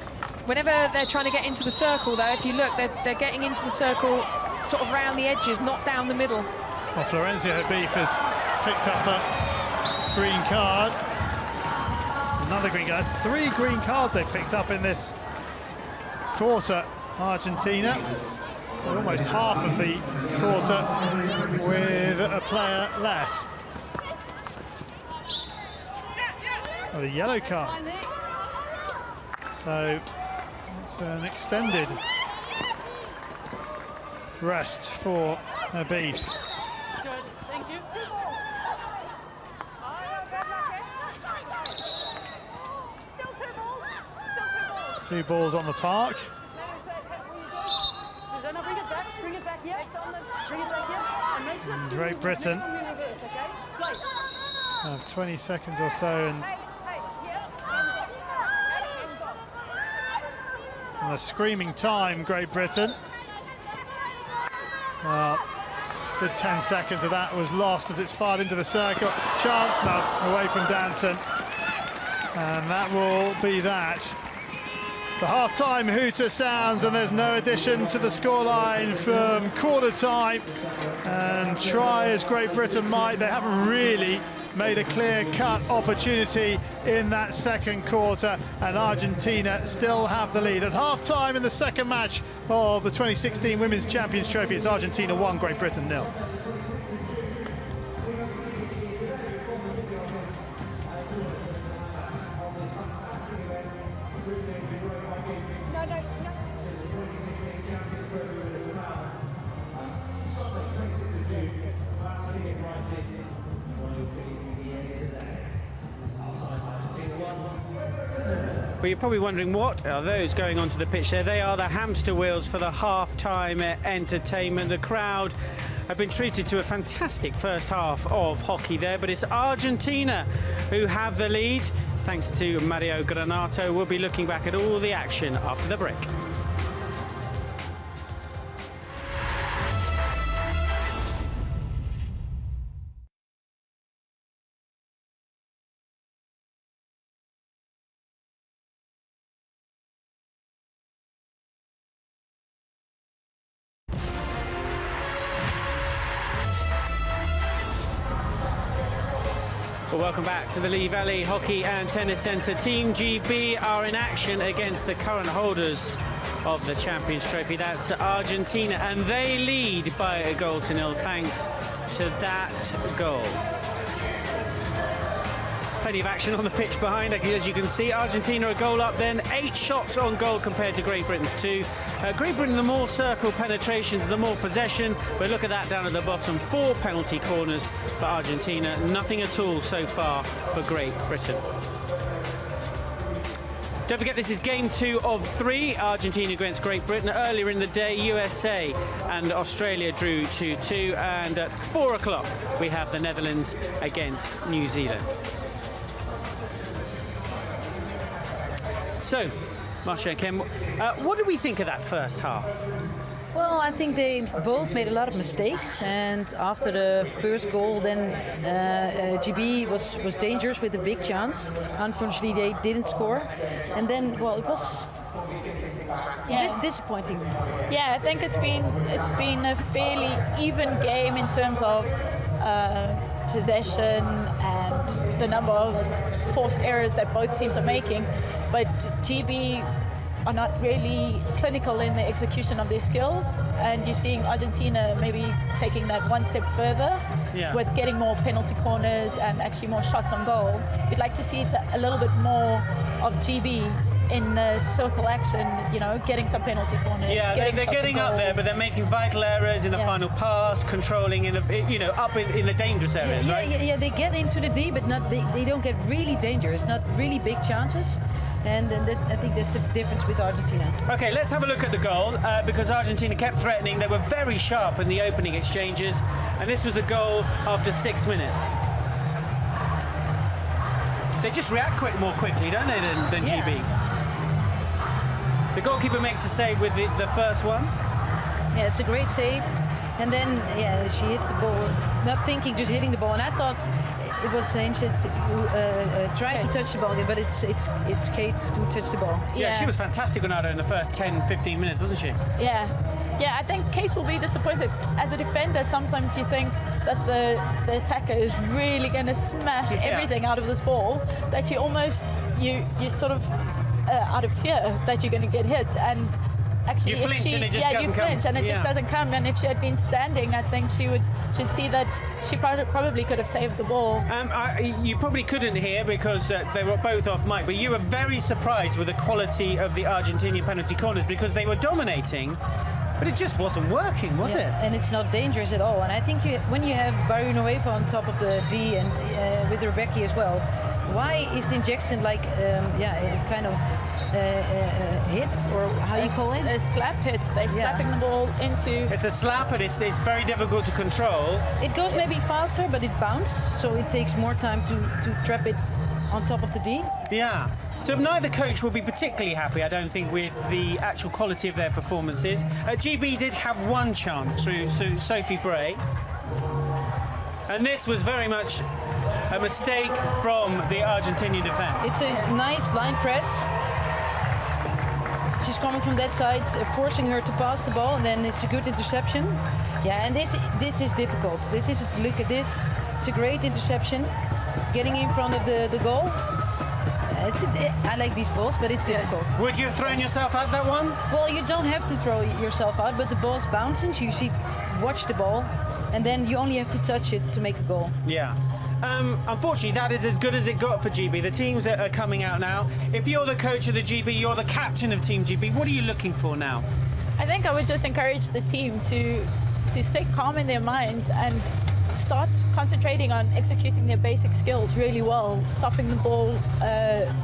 Whenever they're trying to get into the circle though, if you look, they're getting into the circle sort of round the edges, not down the middle. Well, Florencia Habif has picked up a green card. Another green card. That's 3 green cards they picked up in this quarter, Argentina. So almost half of the quarter with a player less. Oh, the yellow card. So it's an extended rest for Habif. Good, thank you. 2 balls. 2 balls on the park. Susanna, bring it back here. Bring it back here. And make sure And Great Britain have 20 seconds or so, and a screaming time, Great Britain. Well, good 10 seconds of that was lost as it's fired into the circle. Chance, no, away from Danson. And that will be that. The half-time hooter sounds, and there's no addition to the scoreline from quarter time. And try as Great Britain might, they haven't really made a clear-cut opportunity in that second quarter, and Argentina still have the lead. At half-time in the second match of the 2016 Women's Champions Trophy, it's Argentina 1, Great Britain 0. Well, you're probably wondering, what are those going onto the pitch there? They are the hamster wheels for the half-time entertainment. The crowd have been treated to a fantastic first half of hockey there, but it's Argentina who have the lead, thanks to Mario Granato. We'll be looking back at all the action after the break. Well, welcome back to the Lee Valley Hockey and Tennis Centre. Team GB are in action against the current holders of the Champions Trophy. That's Argentina, and they lead by 1-0 thanks to that goal. Plenty of action on the pitch behind, as you can see. Argentina a goal up then, 8 shots on goal compared to Great Britain's 2. Great Britain, the more circle penetrations, the more possession, but look at that down at the bottom, 4 penalty corners for Argentina, nothing at all so far for Great Britain. Don't forget, this is game 2 of 3, Argentina against Great Britain. Earlier in the day, USA and Australia drew 2-2, and at 4 o'clock we have the Netherlands against New Zealand. So, Marcia and Ken, what do we think of that first half? Well, I think they both made a lot of mistakes, and after the first goal, then GB was dangerous with a big chance. Unfortunately, they didn't score, and then, well, it was a bit disappointing. Yeah, I think it's been a fairly even game in terms of possession and the number of forced errors that both teams are making, but GB are not really clinical in the execution of their skills, and you're seeing Argentina maybe taking that one step further with getting more penalty corners and actually more shots on goal. We'd like to see a little bit more of GB in circle action, you know, getting some penalty corners. Yeah, they're getting up there, but they're making vital errors in the final pass, controlling in the, you know, up in the dangerous areas, right? Yeah, they get into the D, but not they don't get really dangerous, not really big chances. And I think there's a difference with Argentina. Okay, let's have a look at the goal, because Argentina kept threatening. They were very sharp in the opening exchanges, and this was a goal after 6 minutes. They just react more quickly, don't they, than GB? The goalkeeper makes a save with the first one. Yeah, it's a great save. And then, she hits the ball, not thinking, just hitting the ball. And I thought it was Sanchez trying to touch the ball, but it's Kate who touched the ball. Yeah, she was fantastic, Ronaldo, in the first 10-15 minutes, wasn't she? Yeah, I think Kate will be disappointed. As a defender, sometimes you think that the attacker is really going to smash everything out of this ball, that you almost, you sort of, out of fear that you're going to get hit, and actually you flinch and it just doesn't come. And it just doesn't come. And if she had been standing, I think she'd see that she probably could have saved the ball. You probably couldn't hear because they were both off mic, but you were very surprised with the quality of the Argentinian penalty corners because they were dominating, but it just wasn't working, was it? And it's not dangerous at all. And I think when you have Barrio on top of the D and with Rebecca as well, why is the injection like a kind of hit, or how you call it? A slap hit. They're slapping the ball into... It's a slap, and it's very difficult to control. It goes maybe faster, but it bounces, so it takes more time to trap it on top of the D. Yeah. So neither coach will be particularly happy, I don't think, with the actual quality of their performances. GB did have one chance through Sophie Bray. And this was very much a mistake from the Argentinian defence. It's a nice blind press. She's coming from that side, forcing her to pass the ball, and then it's a good interception. Yeah, and this is difficult. Look at this. It's a great interception, getting in front of the goal. I like these balls, but it's difficult. Would you have thrown yourself out that one? Well, you don't have to throw yourself out, but the ball's bouncing, so you watch the ball, and then you only have to touch it to make a goal. Yeah. Unfortunately, that is as good as it got for GB. The teams are coming out now. If you're the coach of the GB, you're the captain of Team GB, what are you looking for now? I think I would just encourage the team to stay calm in their minds and start concentrating on executing their basic skills really well, stopping the ball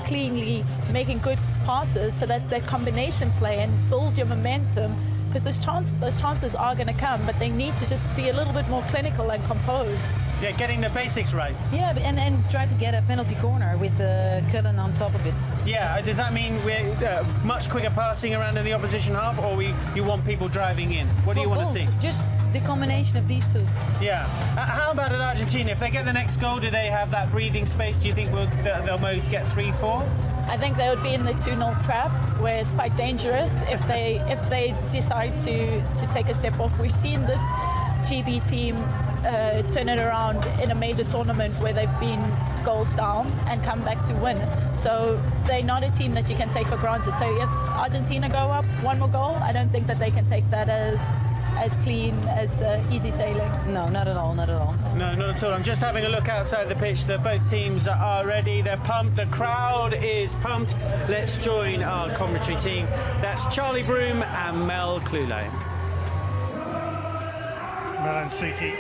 cleanly, making good passes so that their combination play and build your momentum, because those chances are going to come, but they need to just be a little bit more clinical and composed. Yeah, getting the basics right. Yeah, and try to get a penalty corner with Cullen on top of it. Yeah, does that mean we're much quicker passing around in the opposition half, or you want people driving in? What do you want to see? Just the combination of these two. Yeah. How about at Argentina? If they get the next goal, do they have that breathing space? Do you think they'll both get 3-4? I think they would be in the 2-0 trap, where it's quite dangerous if they decide to take a step off. We've seen this GB team turn it around in a major tournament where they've been goals down and come back to win. So they're not a team that you can take for granted. So if Argentina go up one more goal, I don't think that they can take that as clean, as easy sailing. No, not at all, not at all. No, not at all. I'm just having a look outside the pitch. Both teams are ready. They're pumped. The crowd is pumped. Let's join our commentary team. That's Charlie Broom and Mel Clulo. Mel and Suki,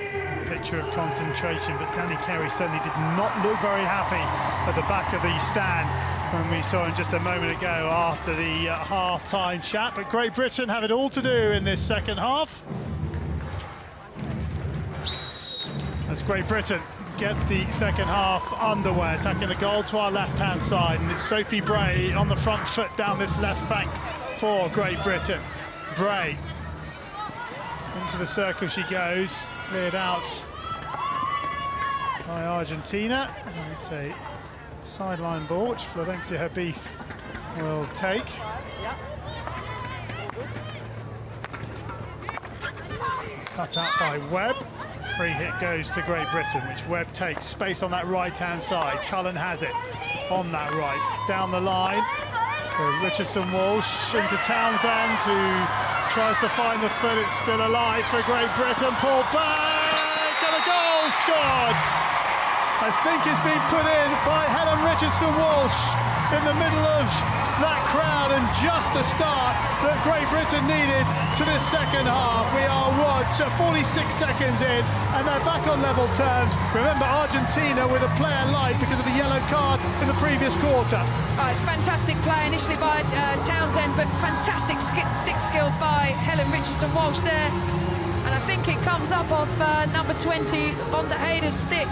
picture of concentration, but Danny Carey certainly did not look very happy at the back of the stand when we saw him just a moment ago after the half-time chat. But Great Britain have it all to do in this second half, as Great Britain get the second half underway, attacking the goal to our left-hand side, and it's Sophie Bray on the front foot down this left flank for Great Britain. Bray into the circle she goes, cleared out by Argentina, and it's a sideline ball which Florencia Habib will take. Cut out by Webb. Free hit goes to Great Britain, which Webb takes. Space on that right-hand side. Cullen has it on that right. Down the line to Richardson-Walsh, into Townsend, who tries to find the foot. It's still alive for Great Britain. Pulled back, and a goal scored! I think it's been put in by Helen Richardson-Walsh in the middle of that crowd, and just the start that Great Britain needed to this second half. We are, 46 seconds in, and they're back on level terms. Remember, Argentina with a player light because of the yellow card in the previous quarter. Oh, it's fantastic play initially by Townsend, but fantastic stick skills by Helen Richardson-Walsh there. And I think it comes up off number 20, Von der Heyde's stick.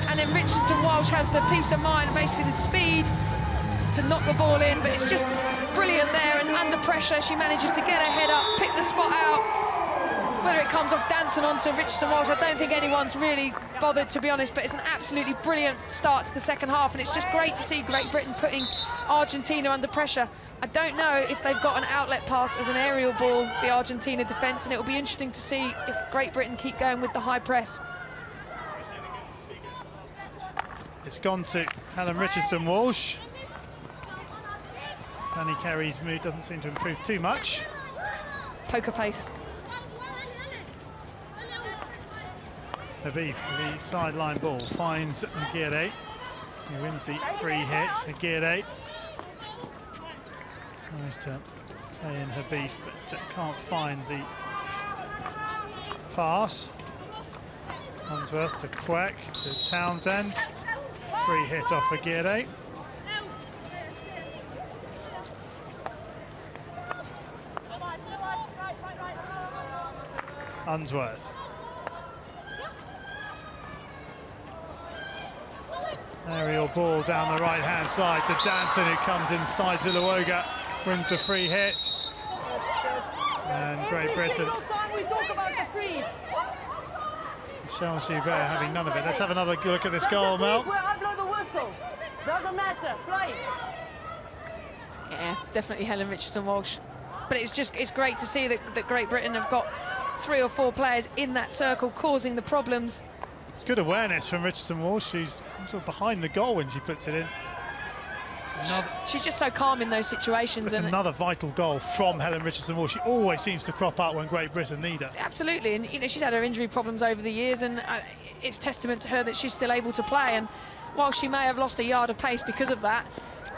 And then Richardson-Walsh has the peace of mind, basically the speed to knock the ball in, but it's just brilliant there, and under pressure she manages to get her head up, pick the spot out. Whether it comes off dancing onto Richardson-Walsh, I don't think anyone's really bothered, to be honest, but it's an absolutely brilliant start to the second half, and it's just great to see Great Britain putting Argentina under pressure. I don't know if they've got an outlet pass as an aerial ball, the Argentina defence, and it'll be interesting to see if Great Britain keep going with the high press. It's gone to Helen Richardson-Walsh. Danny Carey's mood doesn't seem to improve too much. Poker face. Habib, the sideline ball, finds Aguirre. He wins the free hit. Aguirre tries to play in Habib, but can't find the pass. Unsworth to Queck, to Townsend. Free hit off Aguirre. Unsworth. Aerial ball down the right-hand side to Danson, who comes inside Zuluoga, wins the free hit. And Great Britain. Michelle Joubert having none of it. Let's have another look at this goal, Mel. I blow the whistle. Doesn't matter. Play. Yeah, definitely Helen Richardson-Walsh. But it's great to see that Great Britain have got 3 or 4 players in that circle causing the problems. It's good awareness from Richardson-Walsh. She's sort of behind the goal when she puts it in. She's just so calm in those situations. That's another vital goal from Helen Richardson-Walsh. She always seems to crop up when Great Britain need her. Absolutely, and you know, she's had her injury problems over the years, and it's testament to her that she's still able to play. And while she may have lost a yard of pace because of that,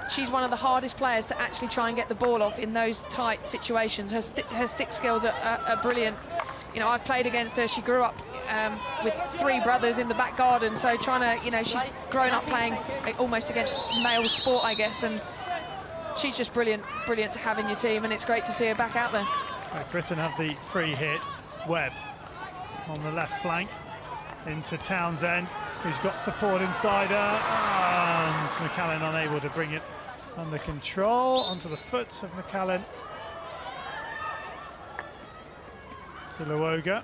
she's one of the hardest players to actually try and get the ball off in those tight situations. Her stick skills are brilliant. You know, I've played against her. She grew up with 3 brothers in the back garden, so trying to, you know, she's grown up playing almost against male sport, I guess, and she's just brilliant to have in your team, and it's great to see her back out there. Great Britain have the free hit. Webb on the left flank into Townsend, who's got support inside her, and McCallan unable to bring it under control onto the foot of McCallan. Zuluoga.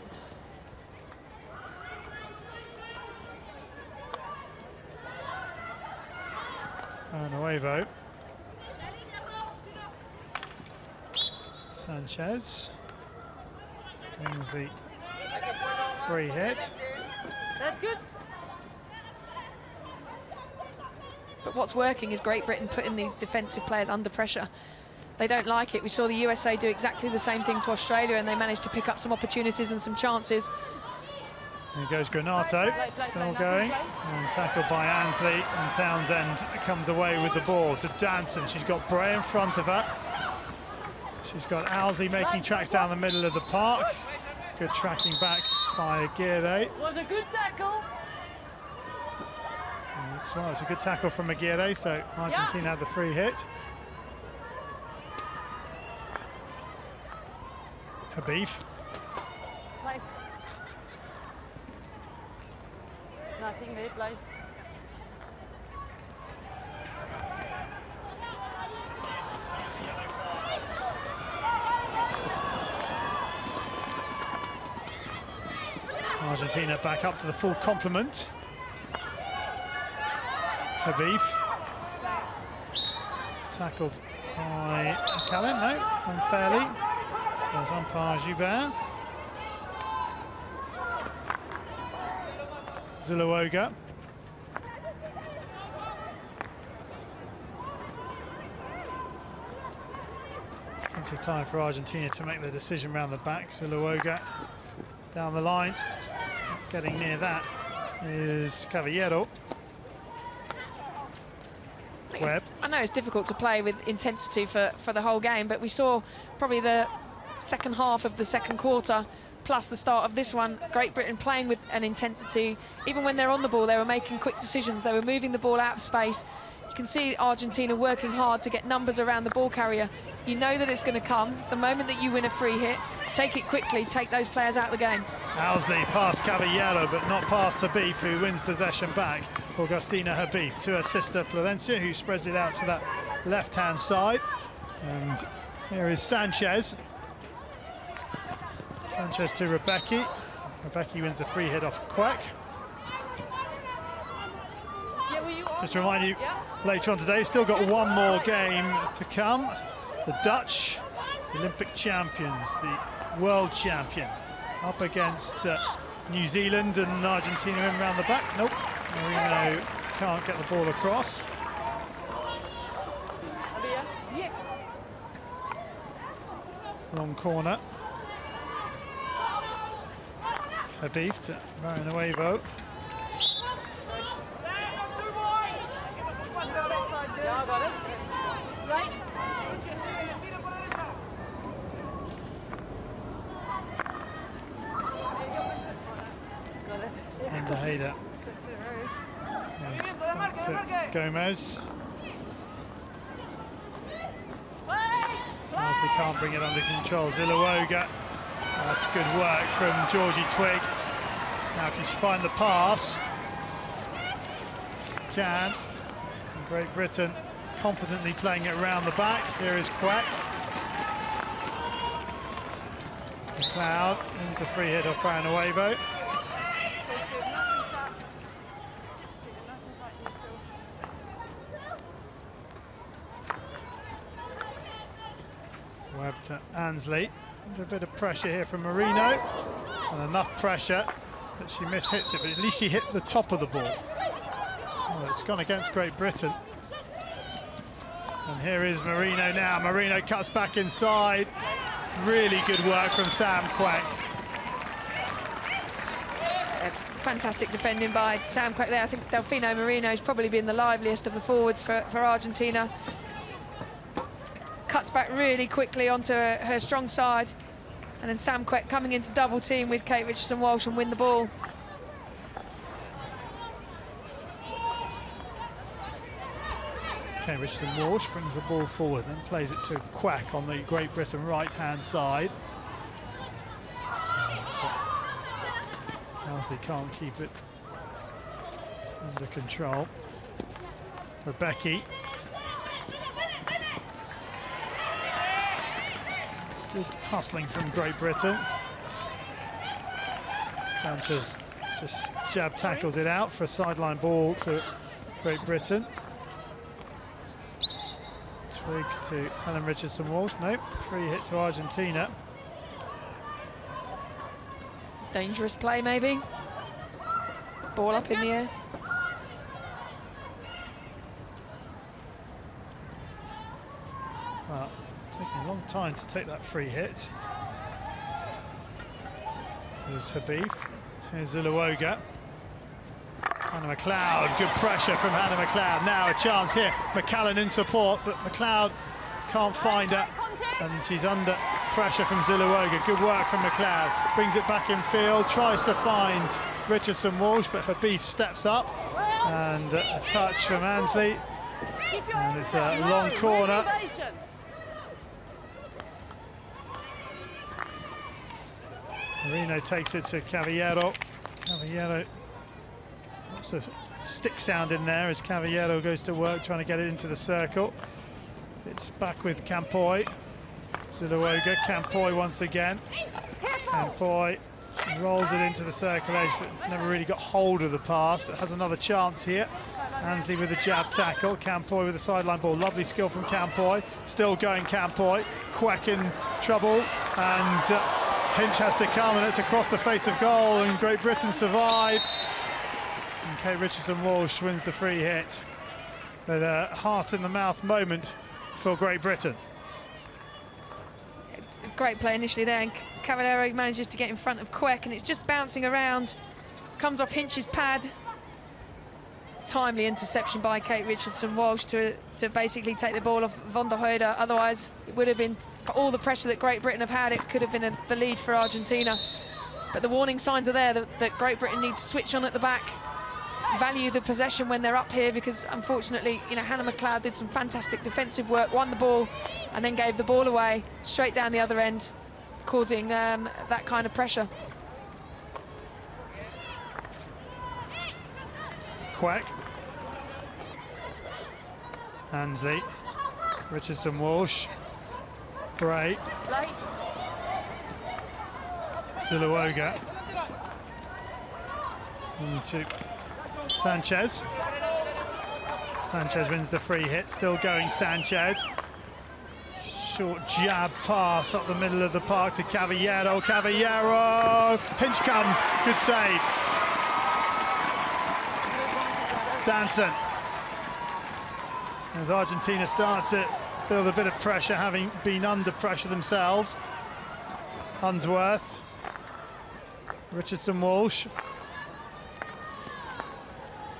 Nuevo. Sanchez wins the free hit. That's good. But what's working is Great Britain putting these defensive players under pressure. They don't like it. We saw the USA do exactly the same thing to Australia, and they managed to pick up some opportunities and some chances. Here goes Granato, still going, and tackled by Ansley, and Townsend comes away with the ball to Danson. She's got Bray in front of her. She's got Owsley making tracks down the middle of the park. Good tracking back by Aguirre. Was a good tackle. Well, it's a good tackle from Aguirre, so Argentina had the free hit. Habib. Nothing there, play. Argentina back up to the full complement. Habib. Tackled by Callan, no, unfairly. Says umpire Joubert. Zuluoga. Plenty of time for Argentina to make the decision round the back. Zuluoga down the line. Getting near that is Caballero. Webb. I know it's difficult to play with intensity for the whole game, but we saw probably the second half of the second quarter plus the start of this one, Great Britain playing with an intensity. Even when they're on the ball, they were making quick decisions. They were moving the ball out of space. You can see Argentina working hard to get numbers around the ball carrier. You know that it's going to come. The moment that you win a free hit, take it quickly, take those players out of the game. Owsley past Caballero, but not past Habib, who wins possession back. Augustina Habib to her sister Florencia, who spreads it out to that left-hand side. And here is Sanchez. Sanchez to Rebecca. Rebecca wins the free hit off Quack. Just to remind you, later on today, still got one more game to come. The Dutch, the Olympic champions, the world champions, up against New Zealand and Argentina in round the back. Nope, Marino can't get the ball across. Yes. Long corner. Habib to Marinuevo. Yeah, I got it. Right. And the Hader. Gomez. Owsley can't bring it under control. Zuluoga. That's good work from Georgie Twigg. Now can she find the pass? She can. And Great Britain confidently playing it around the back. Here is Quack. McLeod wins the free hit off Marinuevo. Webb to Ansley. A bit of pressure here from Marino, and enough pressure that she mishits it, but at least she hit the top of the ball. Well, it's gone against Great Britain. And here is Marino now. Marino cuts back inside. Really good work from Sam Quack. Fantastic defending by Sam Quack there. I think Delfino Marino's probably been the liveliest of the forwards for Argentina. Cuts back really quickly onto her strong side, and then Sam Quack coming into double team with Kate Richardson-Walsh and win the ball. Kate Richardson-Walsh brings the ball forward and plays it to Quack on the Great Britain right-hand side. Owsley can't keep it under control. Rebecca. Good hustling from Great Britain. Sanchez just jab tackles it out for a sideline ball to Great Britain. Twig to Helen Richardson-Walsh. Nope, free hit to Argentina. Dangerous play, maybe. Ball up in the air. Well, taking a long time to take that free hit. There's Habib. Here's Zuluoga. Hannah McLeod, good pressure from Hannah McLeod. Now a chance here. McCallan in support, but McLeod can't find her. And she's under pressure from Zuluoga. Good work from McLeod. Brings it back in field, tries to find Richardson Walsh, but Habib steps up. And a touch from Ansley. And it's a long corner. Marino takes it to Cavallero. Cavallero, lots of stick sound in there as Cavallero goes to work trying to get it into the circle. It's back with Campoy. Zuluoga, Campoy once again. Campoy rolls it into the circle edge, but never really got hold of the pass, but has another chance here. Ansley with a jab tackle, Campoy with a sideline ball. Lovely skill from Campoy. Still going Campoy. Quack in trouble, and Hinch has to come, and it's across the face of goal, and Great Britain survive. And Kate Richardson-Walsh wins the free hit. But a heart-in-the-mouth moment for Great Britain. It's a great play initially there, and Cavallero manages to get in front of Queck, and it's just bouncing around. Comes off Hinch's pad. Timely interception by Kate Richardson-Walsh to basically take the ball off Van der Hoede. Otherwise, it would have been, for all the pressure that Great Britain have had, it could have been the lead for Argentina. But the warning signs are there that Great Britain need to switch on at the back, value the possession when they're up here, because unfortunately, you know, Hannah McLeod did some fantastic defensive work, won the ball, and then gave the ball away straight down the other end, causing that kind of pressure. Quack. Ansley. Richardson-Walsh. Bray. Zuluoga. Into Sanchez. Sanchez wins the free hit. Still going Sanchez. Short jab pass up the middle of the park to Cavallero. Cavallero. Hinch comes. Good save. Danson. As Argentina start to build a bit of pressure, having been under pressure themselves. Unsworth. Richardson-Walsh.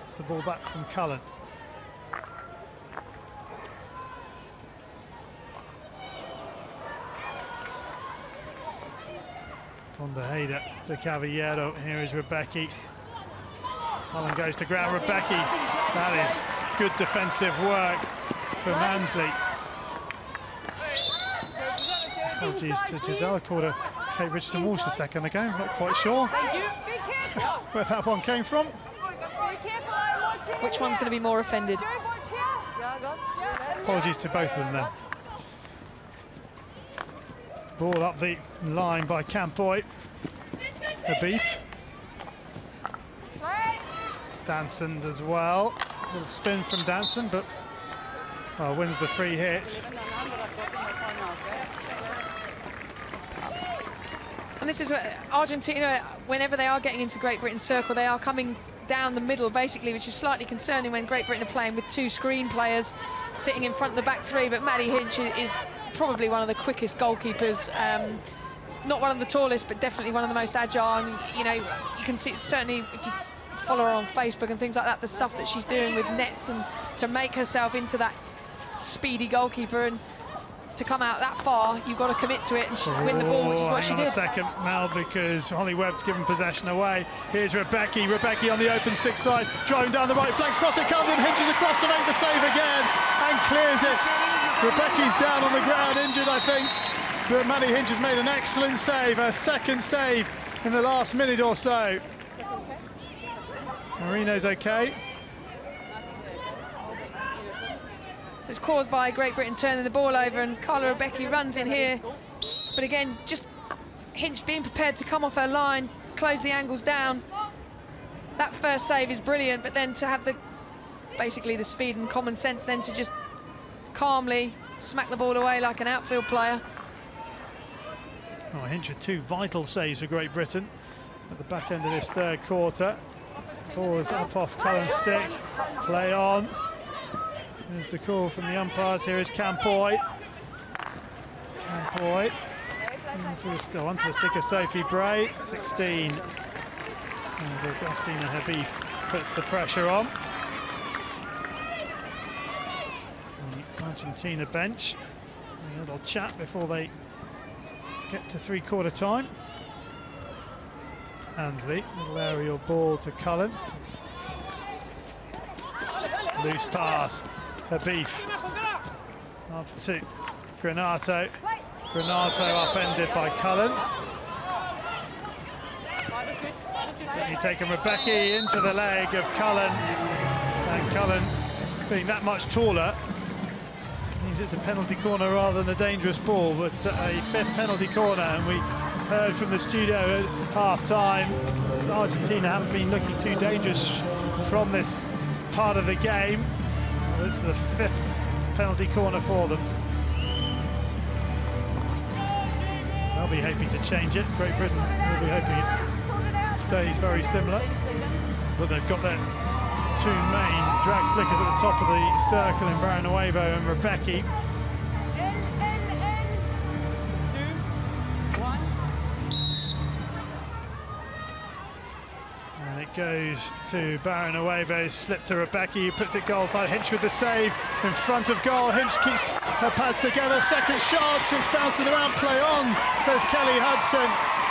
It's the ball back from Cullen. Van der Heide to Cavallero. Here is Rebecki. Cullen goes to ground. Rebecki. That is good defensive work from Ansley. Apologies to Giselle. Called her Kate Richardson-Walsh a second ago. Not quite sure where that one came from. Which one's going to be more offended? Apologies to both of them then. Ball up the line by Campoy. Habib. Danson as well. A little spin from Danson, but wins the free hit. And this is where Argentina, whenever they are getting into Great Britain's circle, they are coming down the middle, basically, which is slightly concerning when Great Britain are playing with two screen players sitting in front of the back three. But Maddie Hinch is probably one of the quickest goalkeepers. Not one of the tallest, but definitely one of the most agile. And, you know, you can see, certainly, if you follow her on Facebook and things like that, the stuff that she's doing with nets and to make herself into that speedy goalkeeper, and to come out that far, you've got to commit to it and win the ball, which is what she did. Hang on a second, Mel, because Holly Webb's given possession away. Here's Rebecki. Rebecki on the open stick side, driving down the right flank, cross it comes and Hinches across to make the save again and clears it. Rebecki's down on the ground, injured, I think, but Maddie Hinch has made an excellent save, her second save in the last minute or so. Marino's okay. It's caused by Great Britain turning the ball over, and Carla Rebecki runs in here. But again, just Hinch being prepared to come off her line, close the angles down. That first save is brilliant, but then to have basically the speed and common sense then to just calmly smack the ball away like an outfield player. Hinch with two vital saves for Great Britain. at the back end of this third quarter. Ball is up off Cullen's stick. Play on. There's the call from the umpires. Here is Campoy. Campoy onto the stick of Sophie Bray. 16. And Augustina Habib puts the pressure on. The Argentina bench. A little chat before they get to three-quarter time. Ansley, little aerial ball to Cullen. Loose pass. Habib up to Granato. Granato upended by Cullen. Then taken Rebecca into the leg of Cullen. And Cullen, being that much taller, means it's a penalty corner rather than a dangerous ball, but a fifth penalty corner. And we heard from the studio at half-time, Argentina haven't been looking too dangerous from this part of the game. This is the fifth penalty corner for them. They'll be hoping to change it. Great Britain will be hoping it stays very similar. But they've got their two main drag flickers at the top of the circle in Baranuevo and Rebecca. And it goes to Baranuevo, slip to Rebecca, who puts it goal side. Hinch with the save in front of goal. Hinch keeps her pads together. Second shot, it's bouncing around, play on, says Kelly Hudson.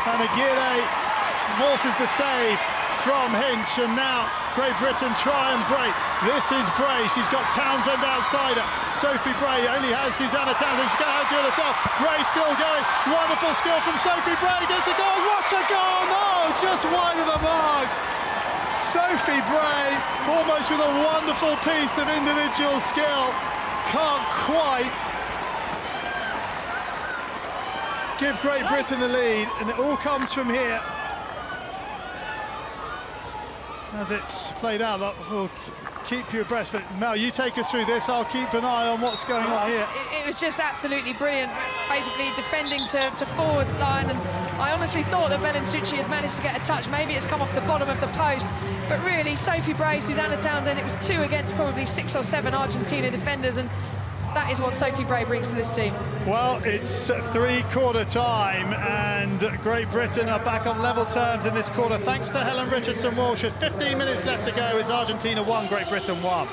And Aguirre forces the save from Hinch, and now Great Britain try and break. This is Bray, she's got Townsend outside her. Sophie Bray only has Susanna Townsend, she's going to have to do it herself. Bray still going, wonderful skill from Sophie Bray, gets a goal, what a goal! No, just wide of the mark. Sophie Bray, almost with a wonderful piece of individual skill, can't quite give Great Britain the lead, and it all comes from here. As it's played out, that will keep you abreast. But Mel, you take us through this. I'll keep an eye on what's going on here. It was just absolutely brilliant, basically defending to forward line. And I honestly thought that Belensucci had managed to get a touch. Maybe it's come off the bottom of the post. But really, Sophie Bray, Susanna Townsend, it was 2 against probably 6 or 7 Argentina defenders. And that is what Sophie Bray brings to this team. Well, it's three-quarter time, and Great Britain are back on level terms in this quarter, thanks to Helen Richardson-Walsh. 15 minutes left to go. It's Argentina 1, Great Britain 1.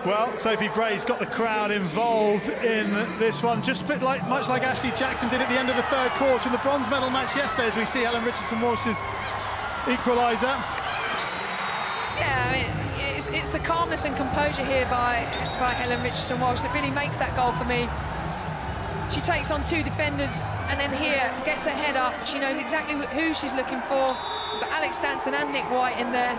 Well, Sophie Bray's got the crowd involved in this one, just a bit much like Ashley Jackson did at the end of the third quarter in the bronze medal match yesterday, as we see Helen Richardson-Walsh's equaliser. Yeah, I mean, it's the calmness and composure here by Helen Richardson-Walsh that really makes that goal for me. She takes on 2 defenders and then here gets her head up. She knows exactly who she's looking for. We've got Alex Danson and Nick White in there,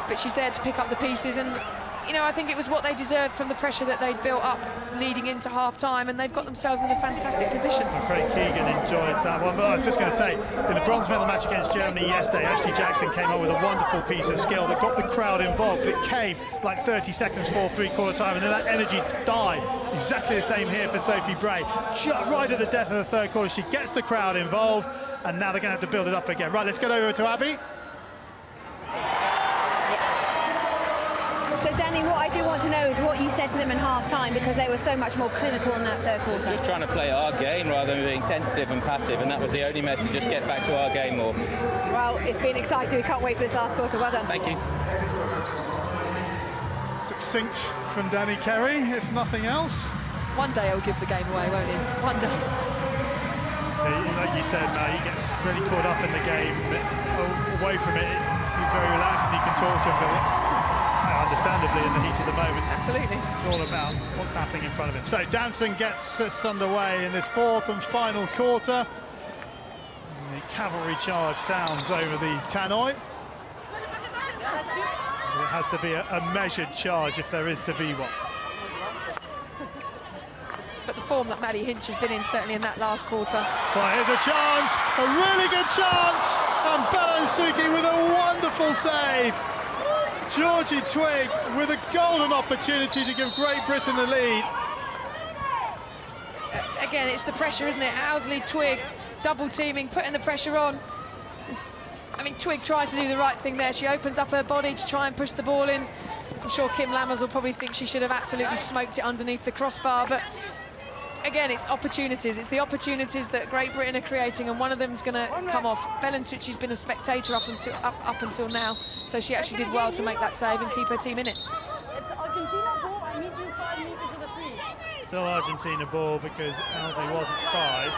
but she's there to pick up the pieces. And you know, I think it was what they deserved from the pressure that they'd built up leading into half-time, and they've got themselves in a fantastic position. Craig Keegan enjoyed that one, but I was just going to say, in the bronze medal match against Germany yesterday, Ashley Jackson came up with a wonderful piece of skill that got the crowd involved, but it came like 30 seconds before three-quarter time, and then that energy died. Exactly the same here for Sophie Bray. Right at the death of the third quarter, she gets the crowd involved, and now they're going to have to build it up again. Right, let's get over to Abby. So Danny, what I do want to know is what you said to them in half-time, because they were so much more clinical in that third quarter. Just trying to play our game rather than being tentative and passive, and that was the only message, just get back to our game more. Well, it's been exciting. We can't wait for this last quarter. Well done. Thank you. Succinct from Danny Kerry, if nothing else. One day he'll give the game away, won't he? One day. Like you said, Mel, he gets really caught up in the game, but away from it, he's very relaxed and he can talk to him, but understandably in the heat of the moment. Absolutely. It's all about what's happening in front of him. So Danson gets us underway in this fourth and final quarter. And the cavalry charge sounds over the tannoy. It has to be a measured charge if there is to be one. But the form that Maddie Hinch has been in, certainly in that last quarter. Well, here's a chance, a really good chance, and Belensucci with a wonderful save. Georgie Twigg with a golden opportunity to give Great Britain the lead. again, it's the pressure, isn't it? Owsley, Twigg, double teaming, putting the pressure on. I mean, Twigg tries to do the right thing there. She opens up her body to try and push the ball in. I'm sure Kim Lammers will probably think she should have absolutely smoked it underneath the crossbar, but again, it's opportunities. It's the opportunities that Great Britain are creating, and one of them's going to come off. Belensucci's been a spectator up until now, so she actually did well to make that save and keep her team in it. It's Argentina ball. I need you 5 meters to the free. Still Argentina ball because Owsley wasn't 5.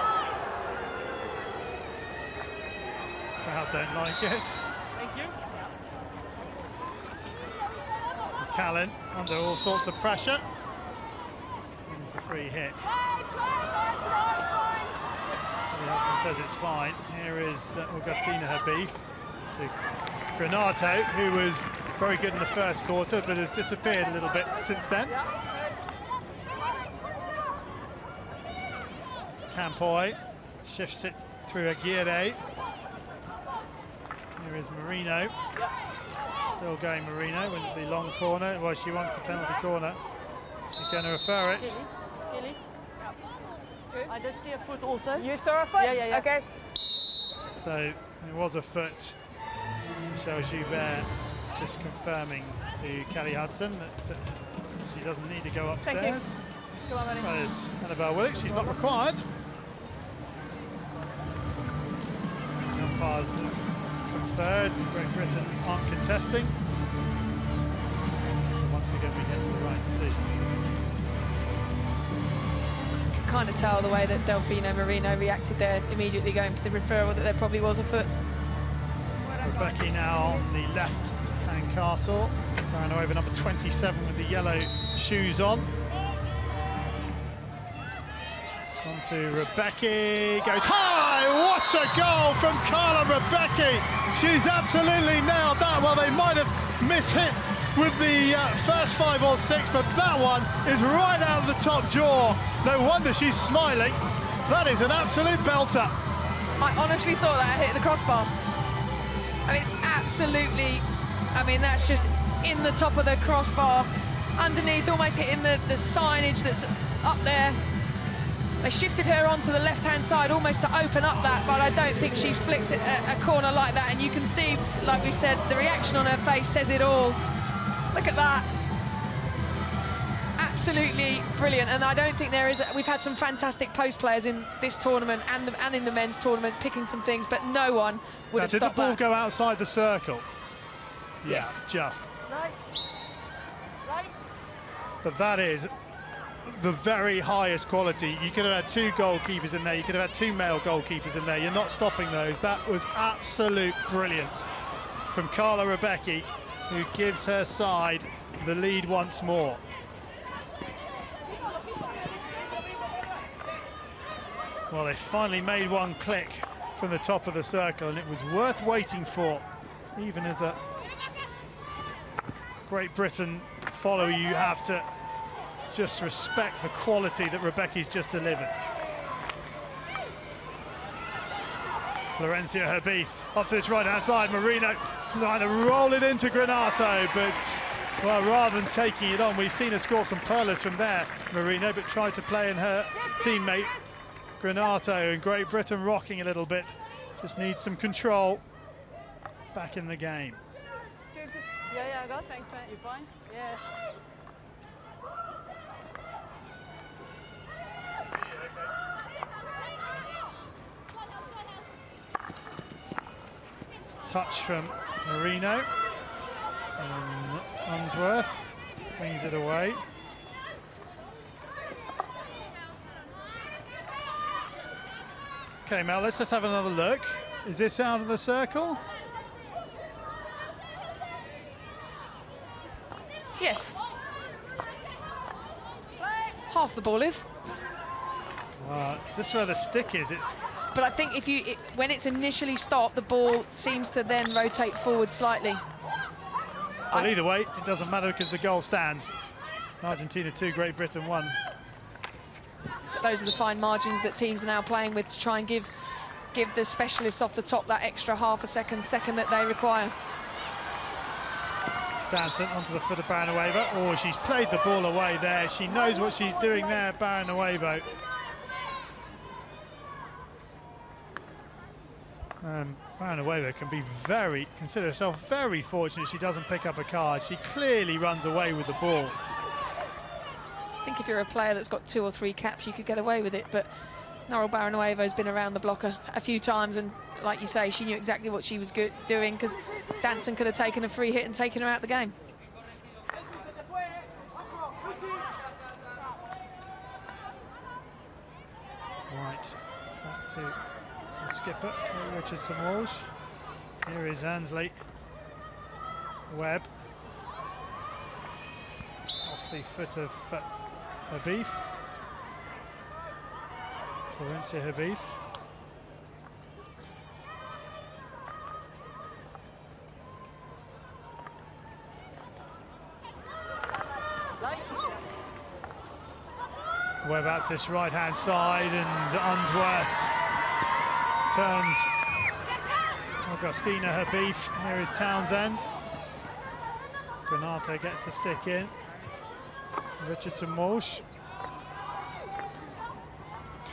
Crowd don't like it. Thank you. Callan under all sorts of pressure. Here's the free hit. Hudson says it's fine. Here is Augustina Habib to Granato, who was very good in the first quarter but has disappeared a little bit since then. Campoy shifts it through Aguirre. Here is Marino. Still going Marino, wins the long corner. Well, she wants the penalty corner. She's going to refer it. Gilly. I did see a foot also. You saw a foot? Yeah. Okay. So it was a foot. Michelle Joubert just confirming to Kelly Hudson that she doesn't need to go upstairs. Thank you. Come on, buddy. That is Annabelle Willicks. She's not required. Umpires conferred. Great Britain aren't contesting. Once again, we get to the right decision. Kind of tell the way that Delfino Marino reacted there, immediately going for the referral, that there probably was a foot. Rebecca now on the left-hand castle, going over number 27 with the yellow shoes on. It's on to Rebecca, goes high, what a goal from Carla Rebecca! She's absolutely nailed that. Well, they might have mishit with the first 5 or 6, but that one is right out of the top jaw. No wonder she's smiling. That is an absolute belter. I honestly thought that hit the crossbar. I mean, it's absolutely, I mean, that's just in the top of the crossbar, underneath, almost hitting the signage that's up there. They shifted her onto the left-hand side almost to open up that, but I don't think she's flicked a corner like that. And you can see, like we said, the reaction on her face says it all. Look at that. Absolutely brilliant. And I don't think there is, we've had some fantastic post players in this tournament and in the men's tournament picking some things, but no one would have stopped that. Did the ball go outside the circle? Yes. Yeah, just. Right. But that is the very highest quality. You could have had 2 goalkeepers in there, you could have had 2 male goalkeepers in there. You're not stopping those. That was absolute brilliance from Carla Rebecca, who gives her side the lead once more. Well, they finally made one click from the top of the circle, and it was worth waiting for. Even as a Great Britain follower, you have to just respect the quality that Rebecca's just delivered. Florencia Habib up to this right-hand side. Marino trying to roll it into Granato, but well, rather than taking it on, we've seen her score some pearlers from there, Marino, but tried to play in her teammate Granato, and Great Britain rocking a little bit. Just needs some control back in the game. Yeah, I got. Thanks, man. You fine? Yeah. Touch from Marino, and Unsworth brings it away. Okay, Mel, let's just have another look. Is this out of the circle? Yes. Half the ball is. Well, just where the stick is, it's... But I think if when it's initially stopped, the ball seems to then rotate forward slightly. Well, either way, it doesn't matter because the goal stands. Argentina 2, Great Britain 1. Those are the fine margins that teams are now playing with to try and give the specialists off the top that extra half a second that they require. Danson onto the foot of Baranuevo. Oh, she's played the ball away there. She knows what she's doing there, Baranuevo. Baranova can be consider herself very fortunate she doesn't pick up a card. She clearly runs away with the ball. I think if you're a player that's got 2 or 3 caps, you could get away with it, but Norel Baranuevo's been around the block a few times, and like you say, she knew exactly what she was doing, because Danson could have taken a free hit and taken her out the game. Right, back to the skipper, Richardson-Walsh. Here is Ansley Webb. Off the foot of Habib. Florencia Habib. Webb at this right-hand side, and Unsworth turns Augustina Habib. Here is Townsend. Granato gets a stick in. Richardson-Walsh.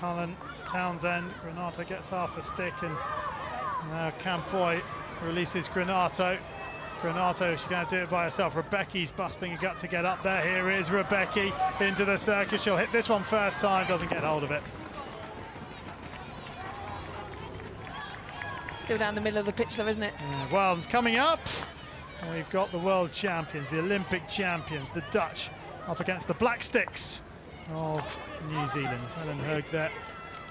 Cullen, Townsend, Granato gets half a stick, and now Campoy releases Granato. Granato, she's going to do it by herself. Rebecki's busting a gut to get up there. Here is Rebecki into the circus. She'll hit this one first time, doesn't get hold of it. Still down the middle of the pitch though, isn't it? Yeah, well, coming up, we've got the world champions, the Olympic champions, the Dutch, up against the Black Sticks of New Zealand. Helen Hurg there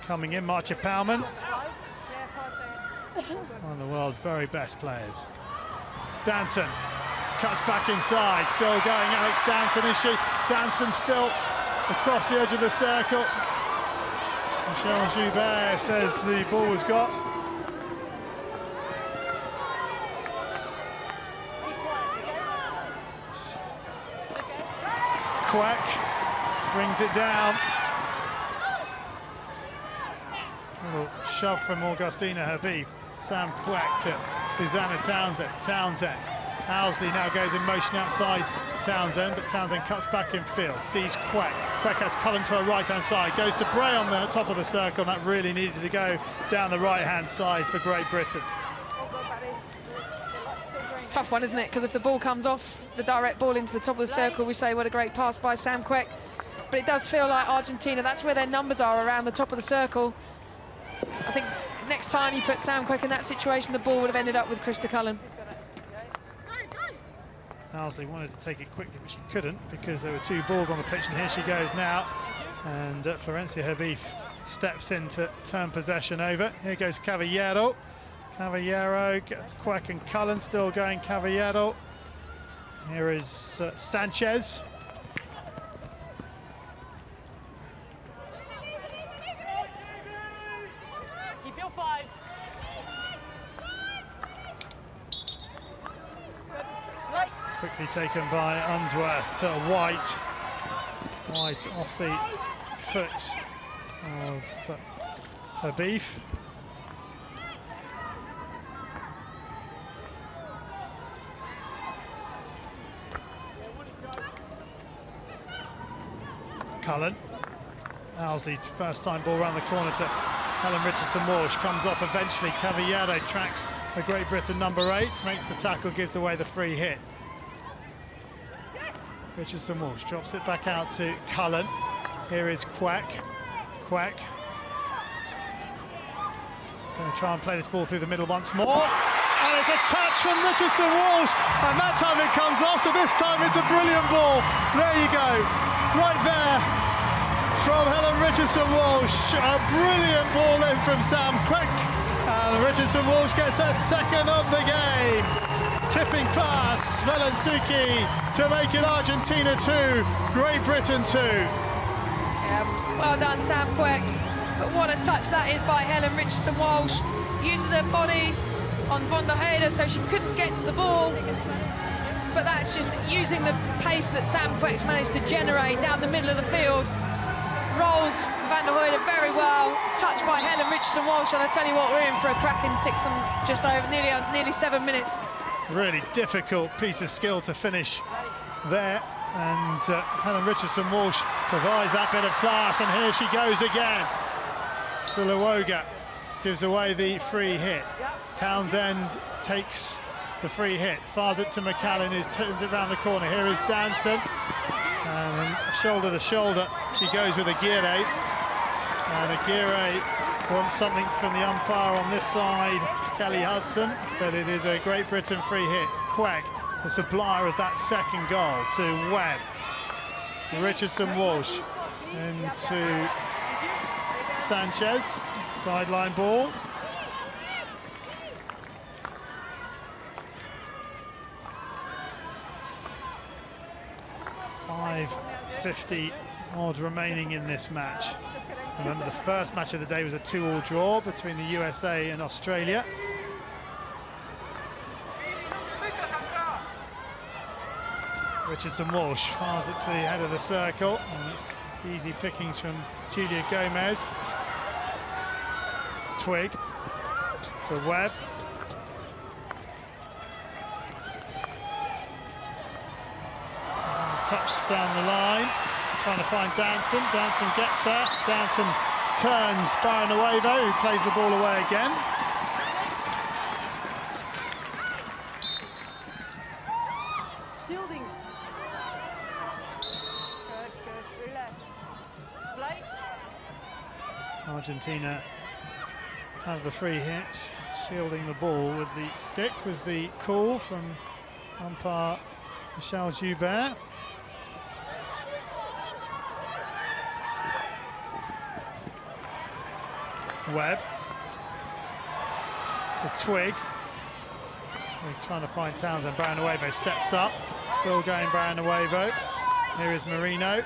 coming in. Marcia Pauwman, one of the world's very best players. Danson cuts back inside, still going Alex Danson, is she? Danson still across the edge of the circle. Michelle Joubert says the ball was got. Quack brings it down. Little shove from Augustina Habib. Sam Quack to Susanna Townsend. Townsend. Owsley now goes in motion outside Townsend, but Townsend cuts back in field. Sees Quack. Quack has Cullen to her right-hand side. Goes to Bray on the top of the circle. That really needed to go down the right-hand side for Great Britain. Tough one, isn't it? Because if the ball comes off, the direct ball into the top of the circle, we say what a great pass by Sam Quack. But it does feel like Argentina, that's where their numbers are, around the top of the circle. I think next time you put Sam Quack in that situation, the ball would have ended up with Krista Cullen. Owsley wanted to take it quickly, but she couldn't because there were 2 balls on the pitch, and here she goes now. And Florencia Habib steps in to turn possession over. Here goes Cavallero. Cavallero gets Quack and Cullen, still going Cavallero. Here is Sanchez. Quickly taken by Unsworth to White. White off the foot of Habib. Cullen. Owsley, first time ball round the corner to Helen Richardson-Walsh. Comes off eventually. Cavallero tracks the Great Britain number 8. Makes the tackle, gives away the free hit. Richardson-Walsh drops it back out to Cullen. Here is Quack. Quack. Going to try and play this ball through the middle once more. And it's a touch from Richardson-Walsh. And that time it comes off, so this time it's a brilliant ball. There you go. Right there from Helen Richardson-Walsh. A brilliant ball in from Sam Quack. And Richardson-Walsh gets her second of the game. Tipping pass, Melansuki to make it Argentina 2, Great Britain 2. Yeah, well done, Sam Quack. But what a touch that is by Helen Richardson-Walsh. Uses her body on Von der Heide so she couldn't get to the ball. But that's just using the pace that Sam Quack's managed to generate down the middle of the field. Rolls Van der Heide very well. Touched by Helen Richardson-Walsh, and I tell you what, we're in for a cracking 6 and just over nearly 7 minutes. Really difficult piece of skill to finish there, and Helen Richardson-Walsh provides that bit of class, and here she goes again. Suluoga gives away the free hit. Townsend takes the free hit, fires it to McCallum, who turns it round the corner. Here is Danson, and shoulder to shoulder she goes with Aguirre, and Aguirre wants something from the umpire on this side, Kelly Hudson, but it is a Great Britain free hit. Quagg, the supplier of that second goal, to Webb. Richardson Walsh into Sanchez, sideline ball. .50 odd remaining in this match. Remember, the first match of the day was a 2-2 draw between the USA and Australia. Richardson Walsh fires it to the head of the circle, and it's easy pickings from Julia Gomez. Twigg to Webb. Touch down the line, trying to find Danson. Danson gets there. Danson turns Baranuevo, who plays the ball away again. Shielding. Good, relax. Play. Argentina have the free hit. Shielding the ball with the stick was the call from umpire Michel Joubert. Webb to Twigg. We're trying to find Townsend. Baranuevo steps up, still going Baranuevo. Here is Marino.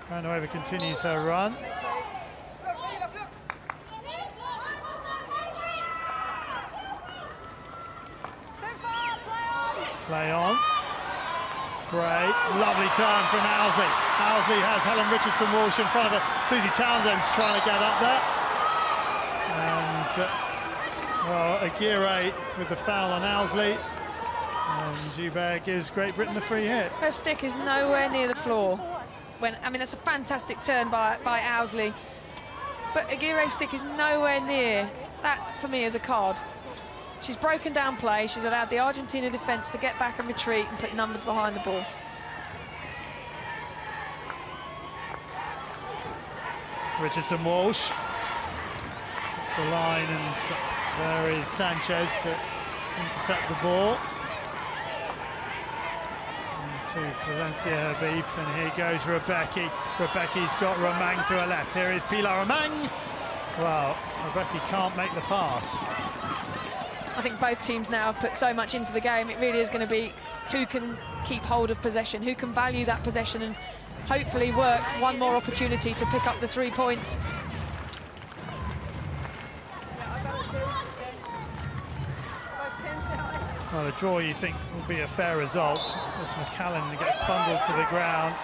And Baranuevo continues her run. Play on. Great, lovely turn from Owsley. Owsley has Helen Richardson Walsh in front of her. Susie Townsend's trying to get up there. And, well, Aguirre with the foul on Owsley. And Joubert gives Great Britain the free hit. Her stick is nowhere near the floor. I mean, that's a fantastic turn by Owsley. But Aguirre's stick is nowhere near. That, for me, is a card. She's broken down play. She's allowed the Argentina defence to get back and retreat and put numbers behind the ball. Richardson Walsh. The line, and there is Sanchez to intercept the ball. To Valencia Habib, and here goes Rebecca. Rebecca's got Romang to her left. Here is Pilar Romang. Well, Rebecca can't make the pass. I think both teams now have put so much into the game. It really is going to be who can keep hold of possession, who can value that possession, and hopefully work one more opportunity to pick up the 3 points. Well, a draw you think will be a fair result. As McCallum gets bundled to the ground.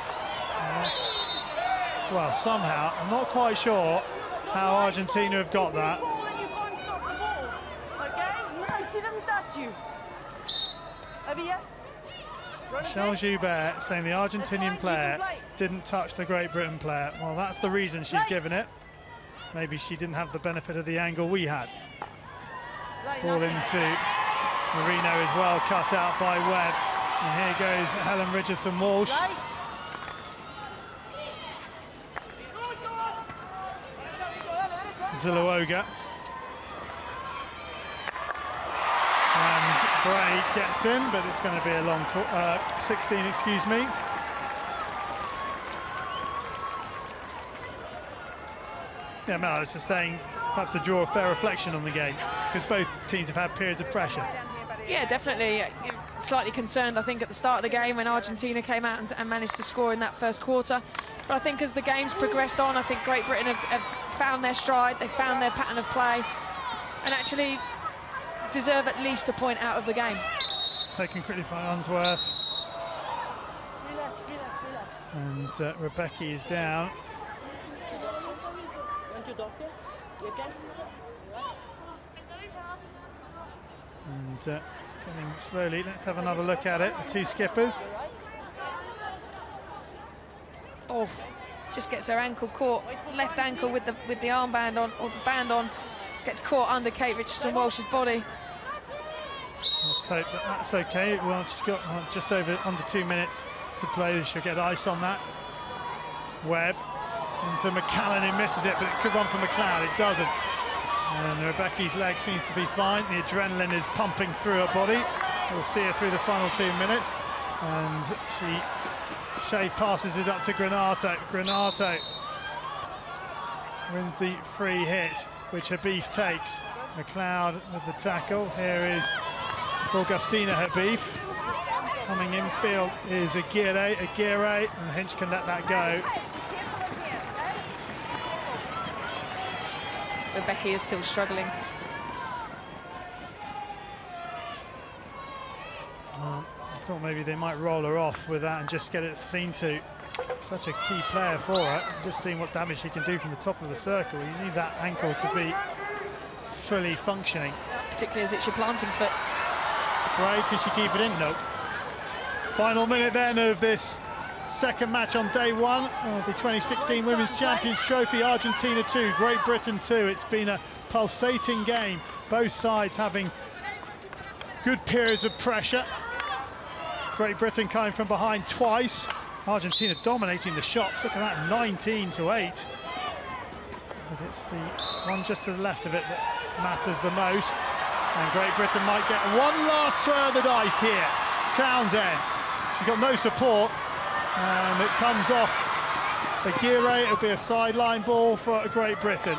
Well, somehow, I'm not quite sure how Argentina have got that. Michel Joubert saying the Argentinian player didn't touch the Great Britain player. Well, that's the reason she's given it. Maybe she didn't have the benefit of the angle we had. Ball into Marino as well, cut out by Webb. And here goes Helen Richardson Walsh. Zuluoga. And Bray gets in, but it's going to be a long 16, excuse me. Yeah, Mel, I was just saying, perhaps a draw, a fair reflection on the game, because both teams have had periods of pressure. Yeah, definitely. Slightly concerned, I think, at the start of the game when Argentina came out and managed to score in that first quarter. But I think as the game's progressed on, I think Great Britain have found their stride, they found their pattern of play, and actually deserve at least a point out of the game. Taken quickly by Unsworth. And Rebecca is down. And coming slowly, let's have another look at it. The two skippers. Oh, just gets her ankle caught, left ankle with the armband on, or the band on, gets caught under Kate Richardson-Walsh's body. Let's hope that that's okay. Well, she's got just under 2 minutes to play. She'll get ice on that. Webb into McCallan, who misses it, but it could run for McLeod. It doesn't. And Rebecca's leg seems to be fine. The adrenaline is pumping through her body. We'll see her through the final 2 minutes. And Shea passes it up to Granato. Granato wins the free hit, which Habib takes. McLeod with the tackle. Here is Augustina Habib. Coming infield is Aguirre, and Hinch can let that go. Rebecca is still struggling. I thought maybe they might roll her off with that and just get it seen to. Such a key player for her. Just seeing what damage she can do from the top of the circle. You need that ankle to be fully functioning. Particularly as it's your planting foot. Gray, can she keep it in? Nope. Final minute then of this second match on day one of the 2016 Women's Champions Trophy. Argentina 2, Great Britain 2. It's been a pulsating game. Both sides having good periods of pressure. Great Britain coming from behind twice. Argentina dominating the shots. Look at that, 19-8. But it's the one just to the left of it that matters the most. And Great Britain might get one last throw of the dice here. Townsend. She's got no support. And it comes off Aguirre. It'll be a sideline ball for Great Britain.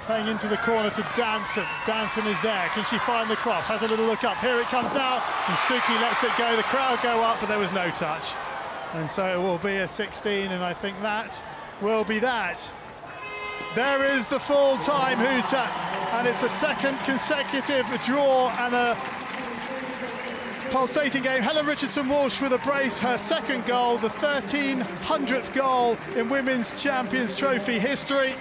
Playing into the corner to Danson. Danson is there. Can she find the cross? Has a little look up. Here it comes now. And Suki lets it go. The crowd go up, but there was no touch. And so it will be a 16, and I think that will be that. There is the full-time hooter, and it's a second consecutive draw and a pulsating game. Helen Richardson-Walsh with a brace, her second goal, the 1300th goal in Women's Champions Trophy history.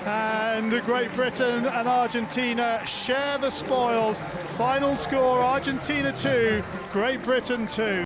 And Great Britain and Argentina share the spoils. Final score, Argentina 2, Great Britain 2.